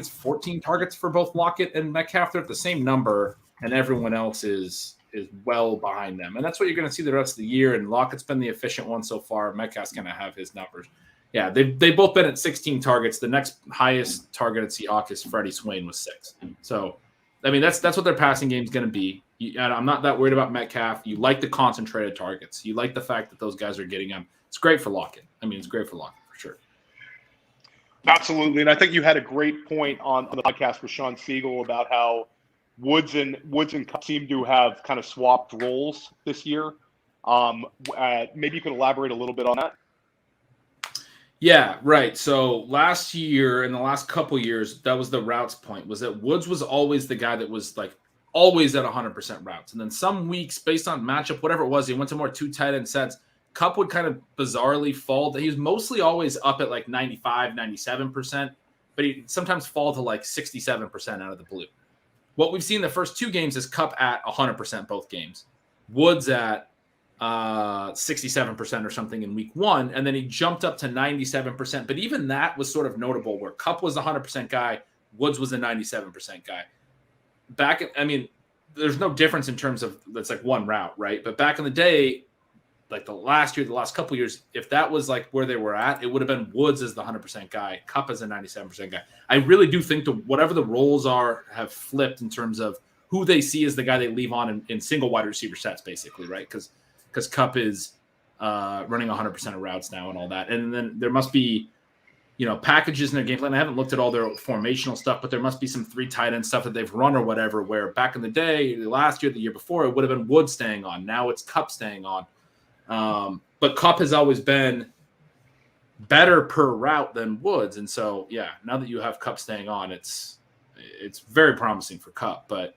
14 targets for both Lockett and Metcalf. They're at the same number, and everyone else is well behind them. And that's what you're going to see the rest of the year. And Lockett's been the efficient one so far. Metcalf's going to have his numbers. Yeah, they've both been at 16 targets. The next highest targeted Seahawk is Freddie Swain with 6. So, I mean, that's what their passing game is going to be. And I'm not that worried about Metcalf. You like the concentrated targets. You like the fact that those guys are getting them. It's great for Lockett. I mean, it's great for Lockett for sure. Absolutely. And I think you had a great point on the podcast with Sean Siegel about how Woods and Kupp seem to have kind of swapped roles this year. Maybe you could elaborate a little bit on that. Yeah, right. So last year, in the last couple years, that was the routes point, was that Woods was always the guy that was like always at 100% routes. And then some weeks, based on matchup, whatever it was, he went to more 2 tight end sets. Kupp would kind of bizarrely fall. He was mostly always up at like 95, 97%, but he'd sometimes fall to like 67% out of the blue. What we've seen the first 2 games is Kupp at 100% both games. Woods at 67% or something in week 1, and then he jumped up to 97%. But even that was sort of notable, where Kupp was the 100% guy, Woods was the 97% guy. There's no difference in terms of that's like one route, right? But back in the day, like the last couple years, if that was like where they were at, it would have been Woods as the 100% guy, Kupp as a 97% guy. I really do think whatever the roles are have flipped in terms of who they see as the guy they leave on in single wide receiver sets, basically, right? Because Kupp is running 100% of routes now and all that. And then there must be, packages in their game plan. I haven't looked at all their formational stuff, but there must be some 3 tight end stuff that they've run or whatever, where back in the day, last year, the year before, it would have been Woods staying on. Now it's Kupp staying on. But Kupp has always been better per route than Woods. And so, yeah, now that you have Kupp staying on, it's very promising for Kupp. But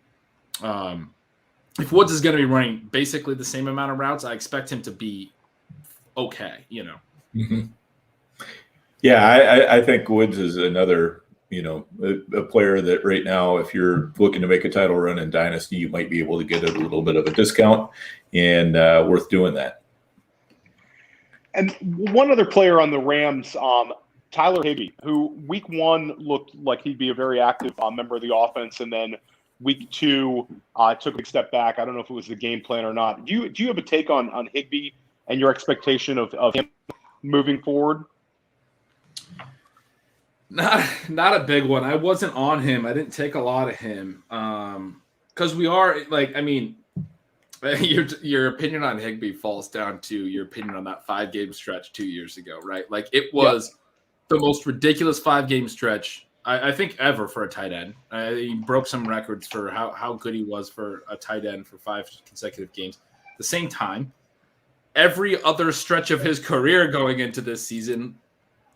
if Woods is going to be running basically the same amount of routes, I expect him to be okay, Mm-hmm. Yeah, I think Woods is another, a player that right now, if you're looking to make a title run in Dynasty, you might be able to get a little bit of a discount, and worth doing that. And one other player on the Rams, Tyler Higbee, who week 1 looked like he'd be a very active member of the offense, and then week 2 took a big step back. I don't know if it was the game plan or not. Do you have a take on Higbee and your expectation of him moving forward? Not a big one. I wasn't on him. I didn't take a lot of him because we are Your opinion on Higbee falls down to your opinion on that 5-game stretch 2 years ago, right? Like it was the most ridiculous 5-game stretch I think ever for a tight end. He broke some records for how good he was for a tight end for 5 consecutive games. At the same time, every other stretch of his career going into this season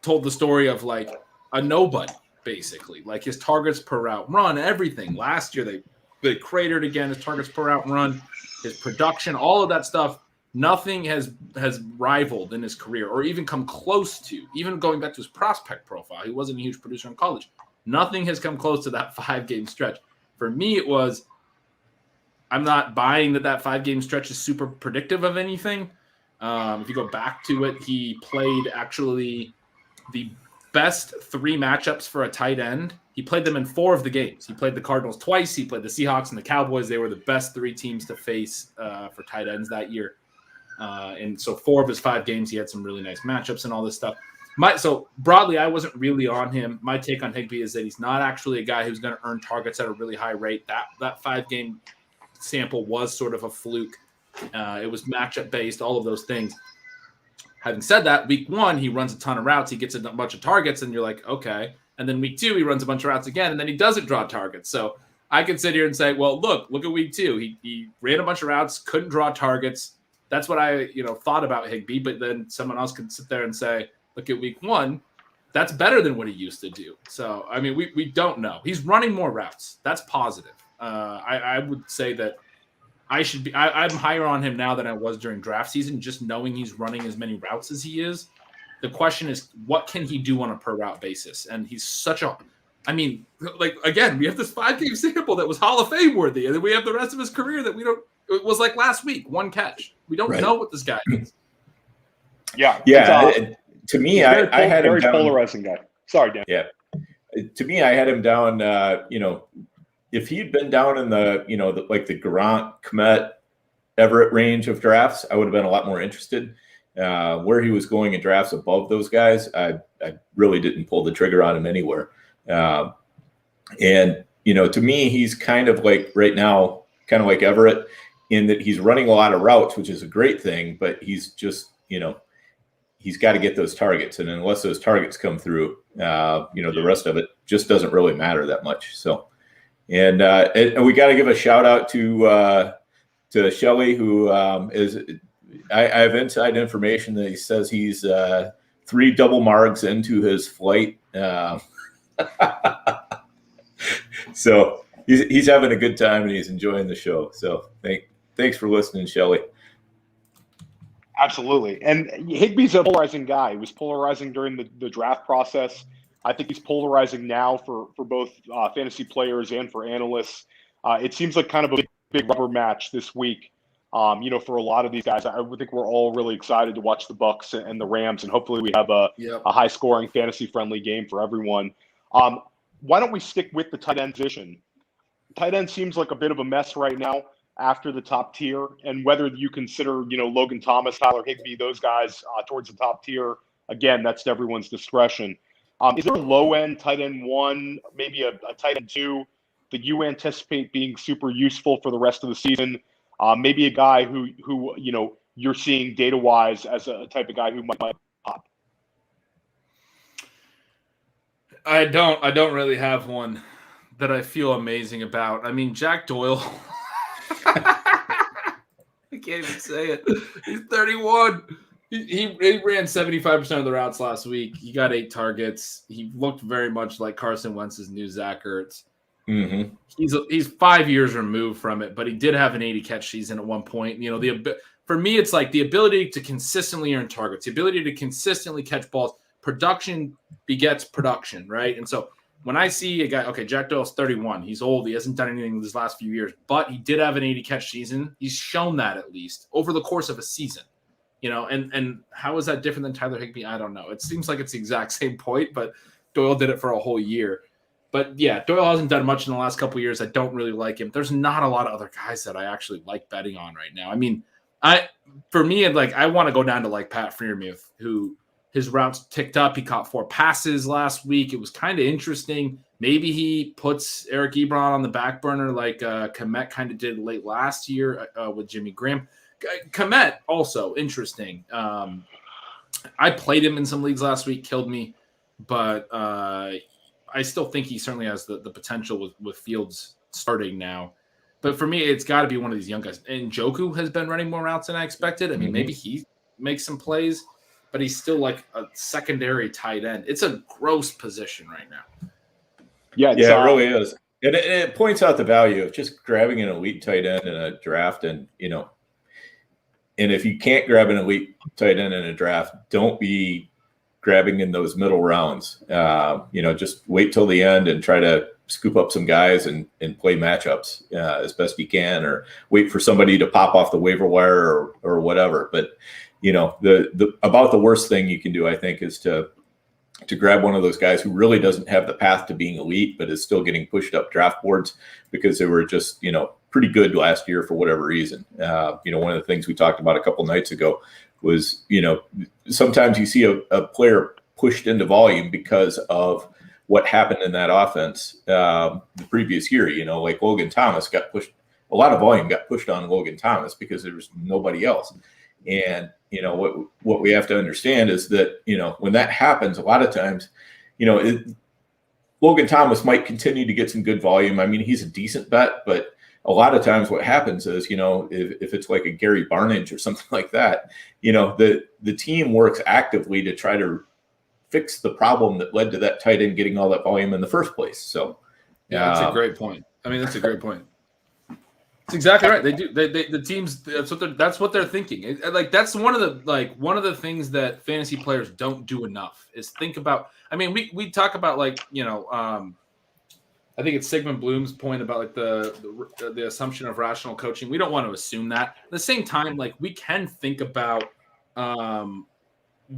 told the story of like a nobody, basically. Like his targets per route run, everything. Last year they cratered again, his targets per route run, his production, all of that stuff. Nothing has rivaled in his career or even come close to, even going back to his prospect profile. He wasn't a huge producer in college. Nothing has come close to that 5-game stretch. For me, it was, I'm not buying that 5-game stretch is super predictive of anything. If you go back to it, he played actually the best 3 matchups for a tight end. He played them in 4 of the games. He played the Cardinals twice. He played the Seahawks and the Cowboys. They were the best 3 teams to face for tight ends that year. And so 4 of his 5 games, he had some really nice matchups and all this stuff. So broadly, I wasn't really on him. My take on Higbee is that he's not actually a guy who's going to earn targets at a really high rate. That 5-game sample was sort of a fluke. It was matchup based, all of those things. Having said that, week 1, he runs a ton of routes. He gets a bunch of targets, and you're like, okay. And then week 2, he runs a bunch of routes again, and then he doesn't draw targets. So I could sit here and say, well, look at week 2. He ran a bunch of routes, couldn't draw targets. That's what I thought about Higbee. But then someone else could sit there and say, look at week 1. That's better than what he used to do. So, I mean, we don't know. He's running more routes. That's positive. I would say that I'm higher on him now than I was during draft season, just knowing he's running as many routes as he is. The question is, what can he do on a per route basis? And he's again, we have this 5-game sample that was Hall of Fame worthy, and then we have the rest of his career that it was like last week, 1 catch. We don't know what this guy is. Yeah. To me, I had him down. Very polarizing guy. Sorry, Dan. Yeah. To me, I had him down, if he'd been down in the Grant, Kmet, Everett range of drafts, I would have been a lot more interested. Where he was going in drafts above those guys, I really didn't pull the trigger on him anywhere. To me, he's kind of like right now, kind of like Everett in that he's running a lot of routes, which is a great thing, but he's just, he's got to get those targets. And unless those targets come through, the rest of it just doesn't really matter that much. So, and we got to give a shout out to Shelley, who is, I have inside information that he says he's 3 double margs into his flight. So he's having a good time and he's enjoying the show. So thanks for listening, Shelley. Absolutely. And Higbee's a polarizing guy. He was polarizing during the draft process. I think he's polarizing now for both fantasy players and for analysts. It seems like kind of a big rubber match this week. For a lot of these guys, I would think we're all really excited to watch the Bucs and the Rams, and hopefully we have a high-scoring, fantasy-friendly game for everyone. Why don't we stick with the tight end position? Tight end seems like a bit of a mess right now after the top tier, and whether you consider, Logan Thomas, Tyler Higbee, those guys towards the top tier, again, that's to everyone's discretion. Is there a low-end tight end 1, maybe a tight end 2 that you anticipate being super useful for the rest of the season? Maybe a guy who you're seeing data-wise as a type of guy who might pop. I don't really have one that I feel amazing about. I mean, Jack Doyle. I can't even say it. He's 31. He ran 75% of the routes last week. He got 8 targets. He looked very much like Carson Wentz's new Zach Ertz. Mm-hmm. He's 5 years removed from it, but he did have an 80 catch season at one point. For me, it's like the ability to consistently earn targets, the ability to consistently catch balls. Production begets production, right? And so when I see a guy, okay, Jack Doyle's 31, he's old, he hasn't done anything in these last few years, but he did have an 80 catch season. He's shown that at least over the course of a season, and how is that different than Tyler Higbee? I don't know. It seems like it's the exact same point, but Doyle did it for a whole year. But yeah, Doyle hasn't done much in the last couple of years. I don't really like him. There's not a lot of other guys that I actually like betting on right now. I mean, I want to go down to like Pat Freiermuth, who his routes ticked up. He caught 4 passes last week. It was kind of interesting. Maybe he puts Eric Ebron on the back burner like Komet kind of did late last year with Jimmy Graham. Komet also interesting. I played him in some leagues last week, killed me, but I still think he certainly has the potential with Fields starting now. But for me, it's got to be one of these young guys. And Njoku has been running more routes than I expected. I mean, maybe he makes some plays, but he's still like a secondary tight end. It's a gross position right now. Yeah, it really is. And it points out the value of just grabbing an elite tight end in a draft. And, and if you can't grab an elite tight end in a draft, don't be grabbing in those middle rounds. Just wait till the end and try to scoop up some guys and play matchups as best you can, or wait for somebody to pop off the waiver wire or whatever. But, the about the worst thing you can do, I think, is to grab one of those guys who really doesn't have the path to being elite, but is still getting pushed up draft boards because they were just, pretty good last year for whatever reason. One of the things we talked about a couple nights ago was, sometimes you see a player pushed into volume because of what happened in that offense the previous year. Like Logan Thomas got pushed, a lot of volume got pushed on Logan Thomas because there was nobody else. And, what we have to understand is that, when that happens, a lot of times, Logan Thomas might continue to get some good volume. I mean, he's a decent bet, but a lot of times what happens is, if it's like a Gary Barnage or something like that, the team works actively to try to fix the problem that led to that tight end getting all that volume in the first place. So, yeah, that's a great point. I mean, that's a great point. That's exactly right. They do. The teams. That's what they're thinking. That's one of the things that fantasy players don't do enough is think about. I mean, we talk about I think it's Sigmund Bloom's point about the assumption of rational coaching. We don't want to assume that. At the same time, we can think about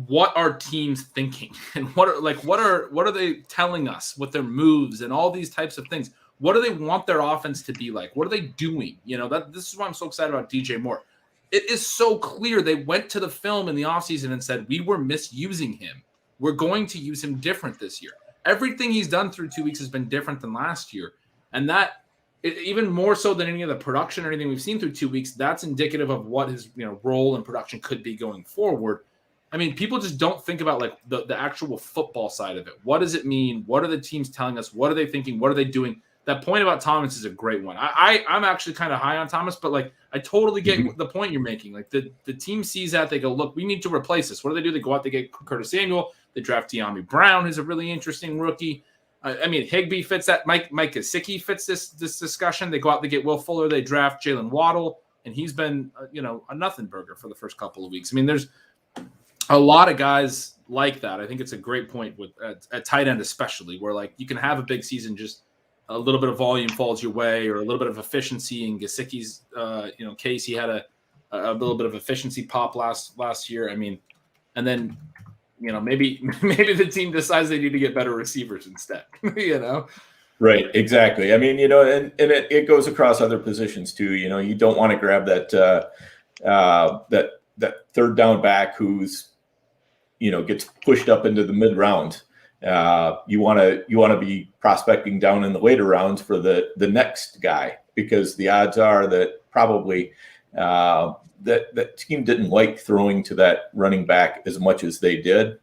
what are teams thinking and what are they telling us with their moves and all these types of things. What do they want their offense to be like? What are they doing? This is why I'm so excited about DJ Moore. It is so clear they went to the film in the offseason and said, we were misusing him. We're going to use him different this year. Everything he's done through 2 weeks has been different than last year. And that, even more so than any of the production or anything we've seen through 2 weeks, that's indicative of what his role in production could be going forward. I mean, people just don't think about the actual football side of it. What does it mean? What are the teams telling us? What are they thinking? What are they doing? That point about Thomas is a great one. I'm actually kind of high on Thomas, but I totally get the point you're making. The team sees that, they go, look, we need to replace this. What do? They go out, they get Curtis Samuel, they draft De'Ami Brown, who's a really interesting rookie. I mean, Higbee fits that. Mike Gesicki fits this discussion. They go out, they get Will Fuller, they draft Jalen Waddle, and he's been a nothing burger for the first couple of weeks. I mean, there's a lot of guys like that. I think it's a great point with at tight end, especially where you can have a big season, just a little bit of volume falls your way, or a little bit of efficiency. In Gesicki's case, he had a little bit of efficiency pop last year. I mean, and then maybe the team decides they need to get better receivers instead. Right, exactly. I mean, and it goes across other positions too. You don't want to grab that that third down back who's gets pushed up into the mid round. You want to be prospecting down in the later rounds for the next guy, because the odds are that probably that team didn't like throwing to that running back as much as they did,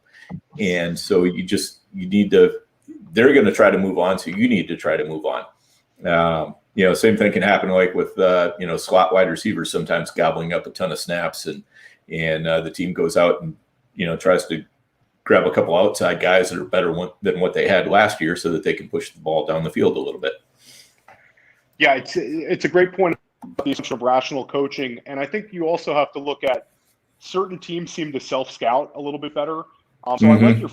and so they're going to try to move on, so you need to try to move on. Same thing can happen with slot wide receivers sometimes gobbling up a ton of snaps, and the team goes out and tries to grab a couple outside guys that are better than what they had last year so that they can push the ball down the field a little bit. Yeah, it's a great point about the assumption of rational coaching. And I think you also have to look at certain teams seem to self-scout a little bit better. I like your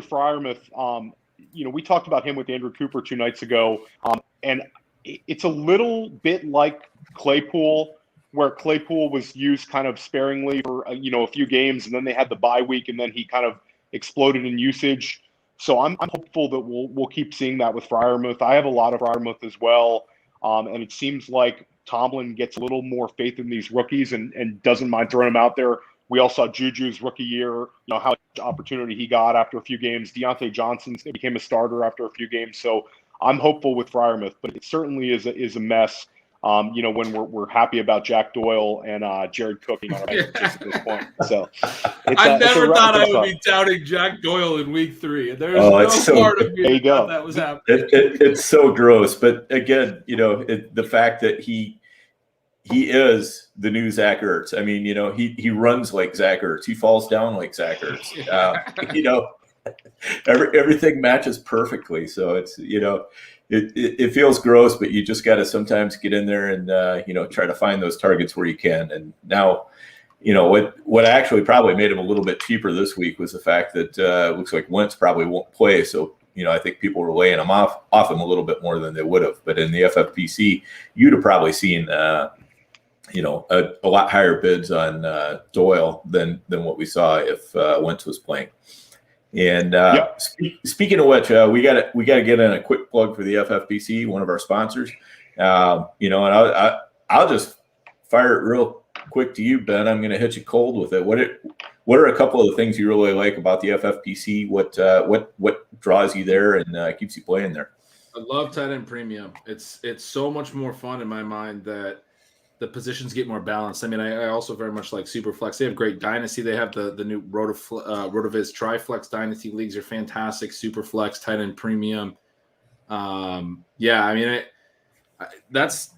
Freiermuth. We talked about him with Andrew Cooper 2 nights ago. And it's a little bit like Claypool, where Claypool was used kind of sparingly for a few games, and then they had the bye week, and then he kind of exploded in usage. So I'm hopeful that we'll keep seeing that with Freiermuth. I have a lot of Freiermuth as well, and it seems like Tomlin gets a little more faith in these rookies and doesn't mind throwing them out there We all saw Juju's rookie year, how much opportunity he got after a few games. Deontay Johnson became a starter after a few games. So I'm hopeful with Freiermuth, but it certainly is a mess. When we're happy about Jack Doyle and Jared Cook on our benches at this point. So I never thought I would be doubting Jack Doyle in week 3. And there's part of me that thought that was happening. It's so gross. But again, the fact that he is the new Zach Ertz. I mean, he runs like Zach Ertz. He falls down like Zach Ertz. Everything matches perfectly. So it's, it feels gross, but you just got to sometimes get in there and, try to find those targets where you can. And now, what actually probably made him a little cheaper cheaper this week was the fact that it looks like Wentz probably won't play. So, I think people were laying him off him a little bit more than they would have. But in the FFPC, you'd have probably seen, a lot higher bids on Doyle than what we saw if Wentz was playing. And speaking of which, we got to get in a quick plug for the FFPC, one of our sponsors. And I'll just fire it real quick to you, Ben. I'm going to hit you cold with it. What are a couple of the things you really like about the FFPC? What draws you there and keeps you playing there? I love tight end premium. It's so much more fun in my mind that the positions get more balanced. I mean, I also very much like Superflex. They have great dynasty. They have the new Rotoviz Triflex dynasty leagues are fantastic. Superflex, tight end premium. I mean, that's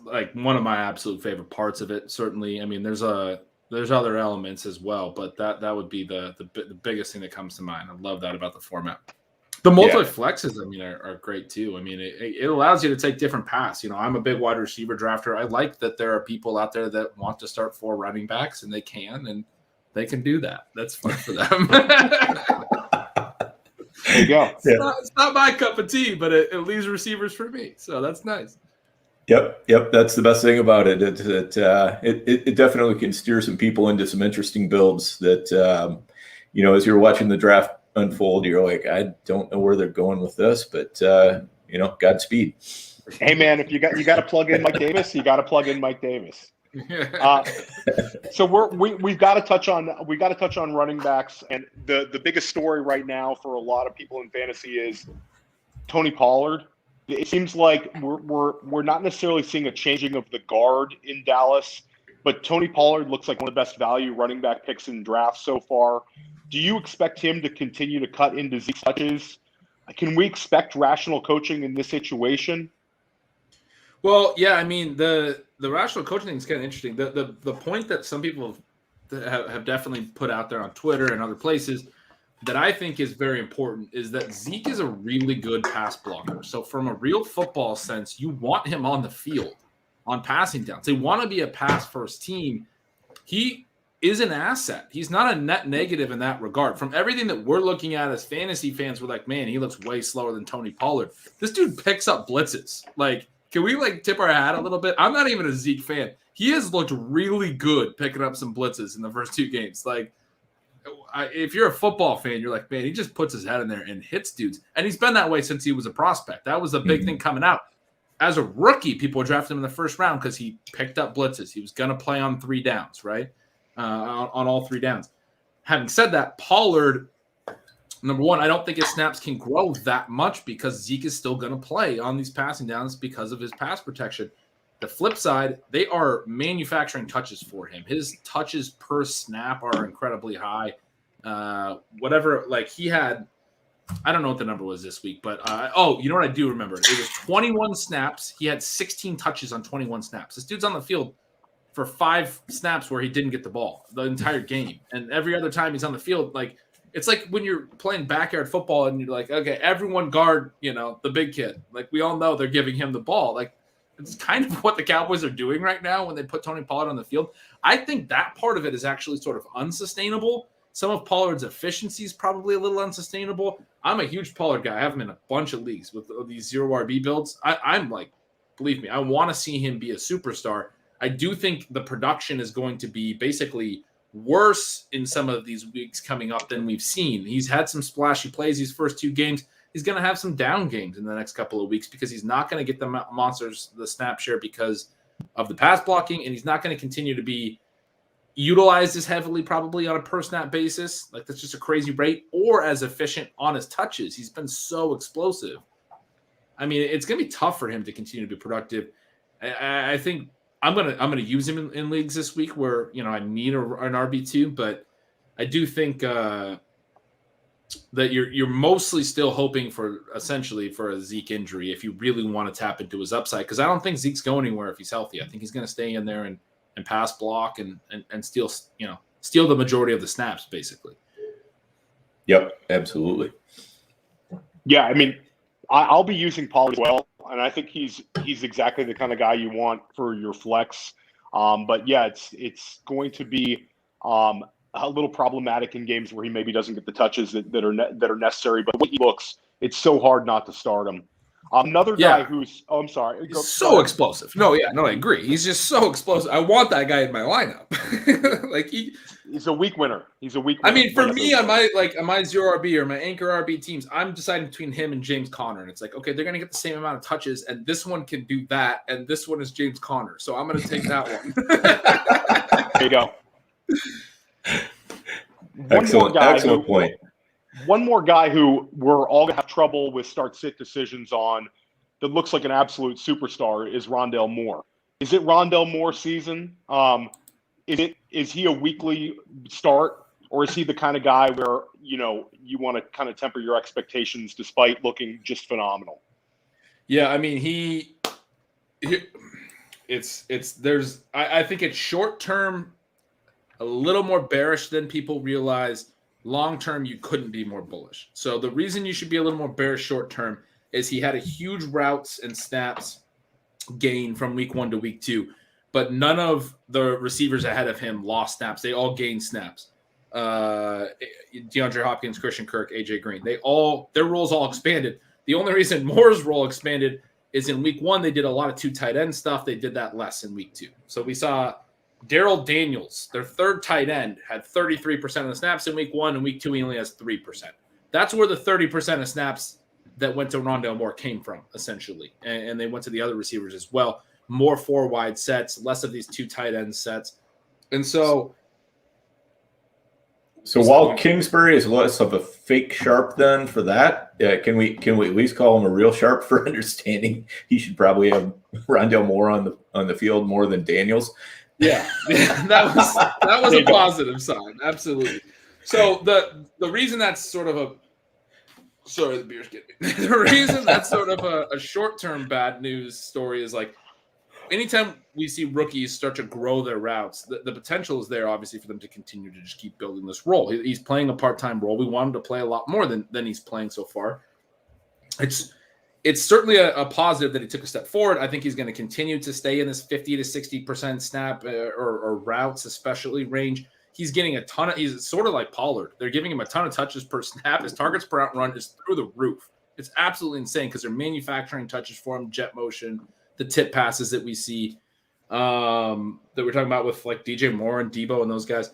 like one of my absolute favorite parts of it. Certainly, I mean, there's other elements as well, but that would be the biggest thing that comes to mind. I love that about the format. The multi-flexes, I mean, are great too. I mean, it allows you to take different paths. I'm a big wide receiver drafter. I like that there are people out there that want to start 4 running backs, and they can do that. That's fun for them. There you go. It's not my cup of tea, but it leaves receivers for me. So that's nice. Yep. That's the best thing about it. It definitely can steer some people into some interesting builds that, as you're watching the draft unfold, you're like, I don't know where they're going with this, but Godspeed. Hey man, if you got to plug in Mike Davis, you got to plug in Mike Davis. So we've got to touch on running backs, and the biggest story right now for a lot of people in fantasy is Tony Pollard. It seems like we're not necessarily seeing a changing of the guard in Dallas, but Tony Pollard looks like one of the best value running back picks in drafts so far. Do you expect him to continue to cut into Zeke's touches? Can we expect rational coaching in this situation? Well, yeah, I mean, the rational coaching thing is kind of interesting. The point that some people have definitely put out there on Twitter and other places that I think is very important is that Zeke is a really good pass blocker. So from a real football sense, you want him on the field on passing downs. They want to be a pass-first team. He is an asset. He's not a net negative in that regard. From everything that we're looking at as fantasy fans, we're like, man, he looks way slower than Tony Pollard. This dude picks up blitzes. Like, can we tip our hat a little bit? I'm not even a Zeke fan. He has looked really good picking up some blitzes in the first 2 games. Like, if you're a football fan, you're like, man, he just puts his head in there and hits dudes. And he's been that way since he was a prospect. That was a big thing coming out. As a rookie, people drafted him in the first round because he picked up blitzes. He was going to play on 3 downs, right? On all 3 downs. Having said that, Pollard, number one, I don't think his snaps can grow that much because Zeke is still going to play on these passing downs because of his pass protection. The flip side, they are manufacturing touches for him. His touches per snap are incredibly high. He had, I don't know what the number was this week, but you know what I do remember? It was 21 snaps. He had 16 touches on 21 snaps. This dude's on the field for 5 snaps where he didn't get the ball the entire game. And every other time he's on the field, it's like when you're playing backyard football and you're like, okay, everyone guard, the big kid. Like, we all know they're giving him the ball. Like, it's kind of what the Cowboys are doing right now when they put Tony Pollard on the field. I think that part of it is actually sort of unsustainable. Some of Pollard's efficiency is probably a little unsustainable. I'm a huge Pollard guy. I have him in a bunch of leagues with these 0 RB builds. I'm like, believe me, I want to see him be a superstar. I do think the production is going to be basically worse in some of these weeks coming up than we've seen. He's had some splashy plays these first 2 games. He's going to have some down games in the next couple of weeks because he's not going to get the snap share because of the pass blocking, and he's not going to continue to be utilized as heavily probably on a per snap basis. Like that's just a crazy rate, or as efficient on his touches. He's been so explosive. I mean, it's going to be tough for him to continue to be productive. I think I'm gonna use him in leagues this week where I need an RB2, but I do think that you're mostly still hoping for essentially for a Zeke injury if you really want to tap into his upside, because I don't think Zeke's going anywhere if he's healthy. I think he's going to stay in there and pass block and steal the majority of the snaps basically. Yep, absolutely. Yeah, I mean, I'll be using Paul as well, and I think he's exactly the kind of guy you want for your flex. But yeah, it's going to be a little problematic in games where he maybe doesn't get the touches that are necessary. But when he looks, it's so hard not to start him. Another guy who's I'm sorry, he's so explosive. No, I agree. He's just so explosive. I want that guy in my lineup. Like he's a week winner. He's a week winner. I mean, for me on my 0 RB or my anchor RB teams, I'm deciding between him and James Conner, and it's like, okay, they're gonna get the same amount of touches, and this one can do that, and this one is James Conner, so I'm gonna take that one. There you go. Excellent point. One more guy who we're all going to have trouble with start-sit decisions on that looks like an absolute superstar is Rondale Moore. Is it Rondale Moore season? Is he a weekly start, or is he the kind of guy where, you want to kind of temper your expectations despite looking just phenomenal? Yeah, I mean, I think it's short-term a little more bearish than people realize. Long-term, you couldn't be more bullish. So the reason you should be a little more bearish short-term is he had a huge routes and snaps gain from week 1 to week 2, but none of the receivers ahead of him lost snaps. They all gained snaps. DeAndre Hopkins, Christian Kirk, AJ Green, their roles all expanded. The only reason Moore's role expanded is in week 1, they did a lot of 2 tight end stuff. They did that less in week 2. So we saw Darrell Daniels, their third tight end, had 33% of the snaps in week 1, and week 2 he only has 3%. That's where the 30% of snaps that went to Rondale Moore came from, essentially. And they went to the other receivers as well. More 4 wide sets, less of these 2 tight end sets. And so while Kingsbury is less of a fake sharp then for that, can we at least call him a real sharp for understanding he should probably have Rondale Moore on the field more than Daniels? Yeah, that was a positive sign. Absolutely. So the reason that's sort of the beer's getting me. The reason that's sort of a short-term bad news story is like anytime we see rookies start to grow their routes, the potential is there obviously for them to continue to just keep building this role. He's playing a part-time role. We want him to play a lot more than he's playing so far. It's certainly a positive that he took a step forward. I think he's going to continue to stay in this 50 to 60% snap or routes, especially range. He's getting he's sort of like Pollard. They're giving him a ton of touches per snap. His targets per out run is through the roof. It's absolutely insane because they're manufacturing touches for him, jet motion, the tip passes that we see that we're talking about with like DJ Moore and Debo and those guys.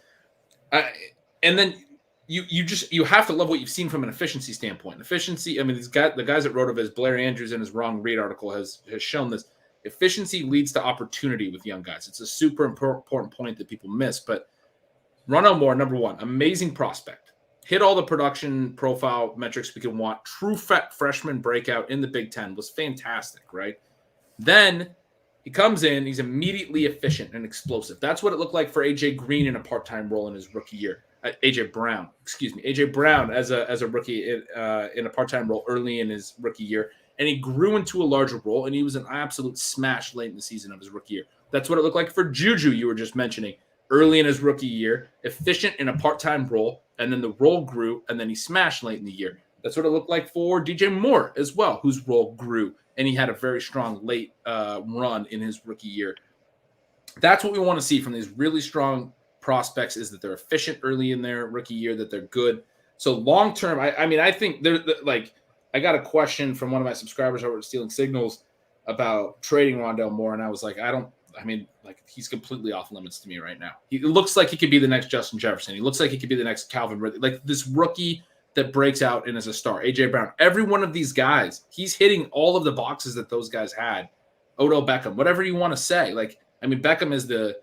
And then you have to love what you've seen from an efficiency standpoint. Efficiency, I mean, the guys that wrote of his Blair Andrews in his Wrong Read article has shown this. Efficiency leads to opportunity with young guys. It's a super important point that people miss. But Rondale Moore, number 1, amazing prospect. Hit all the production profile metrics we can want. True freshman breakout in the Big Ten was fantastic, right? Then he comes in, he's immediately efficient and explosive. That's what it looked like for AJ Green in a part-time role in his rookie year. AJ Brown as a rookie in a part-time role early in his rookie year, and he grew into a larger role, and he was an absolute smash late in the season of his rookie year. That's what it looked like for Juju, you were just mentioning, early in his rookie year, efficient in a part-time role, and then the role grew, and then he smashed late in the year. That's what it looked like for DJ Moore as well, whose role grew, and he had a very strong late run in his rookie year. That's what we want to see from these really strong prospects, is that they're efficient early in their rookie year, that they're good. So long term, I think they're like, I got a question from one of my subscribers over at Stealing Signals about trading Rondale Moore, and I was like, he's completely off limits to me right now. He looks like he could be the next Justin Jefferson. He looks like he could be the next Calvin Ridley, like this rookie that breaks out and is a star. AJ Brown, every one of these guys, he's hitting all of the boxes that those guys had. Odell Beckham, whatever you want to say. Like, I mean, Beckham is the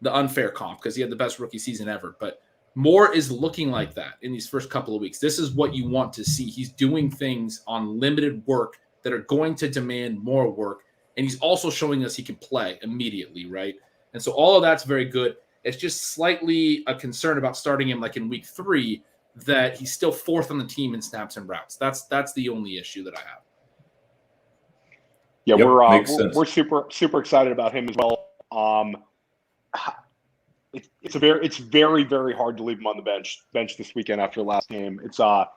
the unfair comp because he had the best rookie season ever. But Moore is looking like that in these first couple of weeks. This is what you want to see. He's doing things on limited work that are going to demand more work. And he's also showing us he can play immediately, right? And so all of that's very good. It's just slightly a concern about starting him like in week 3 that he's still 4th on the team in snaps and routes. That's the only issue that I have. Yeah, Yep, we're super excited about him as well. It's very, very hard to leave him on the bench this weekend after the last game. It's a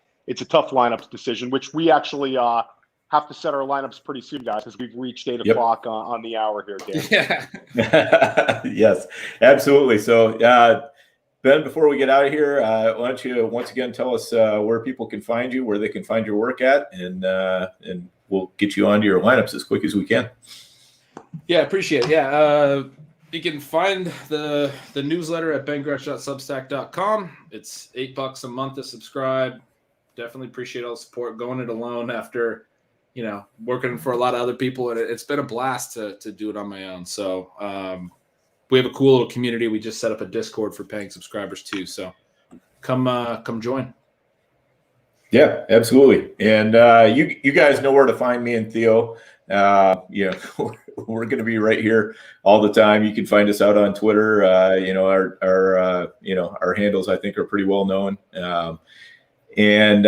tough lineups decision, which we actually have to set our lineups pretty soon, guys, because we've reached 8 o'clock on the hour here, Dan. Yeah. Yes, absolutely. So, Ben, before we get out of here, why don't you once again tell us where people can find you, where they can find your work at, and we'll get you onto your lineups as quick as we can. Yeah, appreciate it. Yeah, you can find the newsletter at bengretch.substack.com. It's $8 a month to subscribe. Definitely appreciate all the support. Going it alone after, working for a lot of other people, and it's been a blast to do it on my own. So we have a cool little community. We just set up a Discord for paying subscribers too. So come join. Yeah, absolutely. And you guys know where to find me and Theo. We're going to be right here all the time. You can find us out on Twitter. Our handles I think are pretty well known. Again,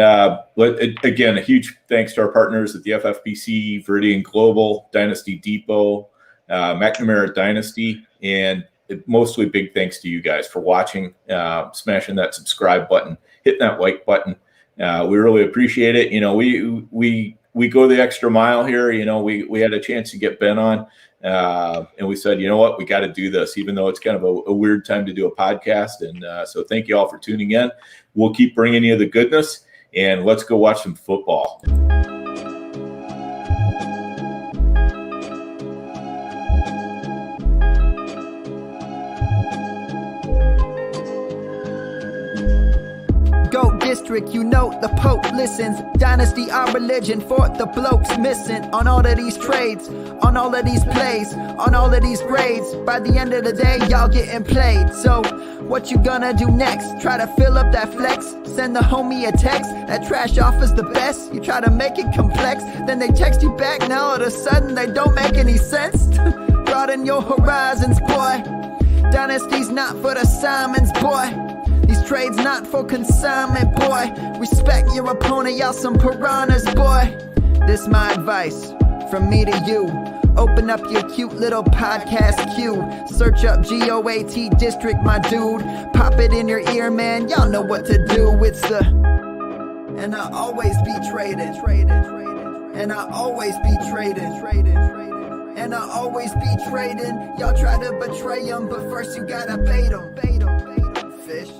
a huge thanks to our partners at the FFPC, Viridian Global, Dynasty Depot, McNamara Dynasty, and mostly big thanks to you guys for watching, smashing that subscribe button, hitting that like button. We really appreciate it. We go the extra mile here. We had a chance to get Ben on, and we said, you know what, we got to do this, even though it's kind of a weird time to do a podcast. And so thank you all for tuning in. We'll keep bringing you the goodness, and let's go watch some football. GOAT District, the Pope listens. Dynasty, our religion, for the blokes missing. On all of these trades, on all of these plays, on all of these grades. By the end of the day, y'all getting played. So, what you gonna do next? Try to fill up that flex? Send the homie a text? That trash offer's the best? You try to make it complex, then they text you back. Now all of a sudden, they don't make any sense. Broaden your horizons, boy. Dynasty's not for the Simons, boy. These trades not for consignment, boy. Respect your opponent, y'all some piranhas, boy. This my advice from me to you. Open up your cute little podcast queue. Search up GOAT District, my dude. Pop it in your ear, man. Y'all know what to do. It's the... And I always be traded. And I always be traded. And I always be trading. Y'all try to betray them, but first you gotta bait them. Fish.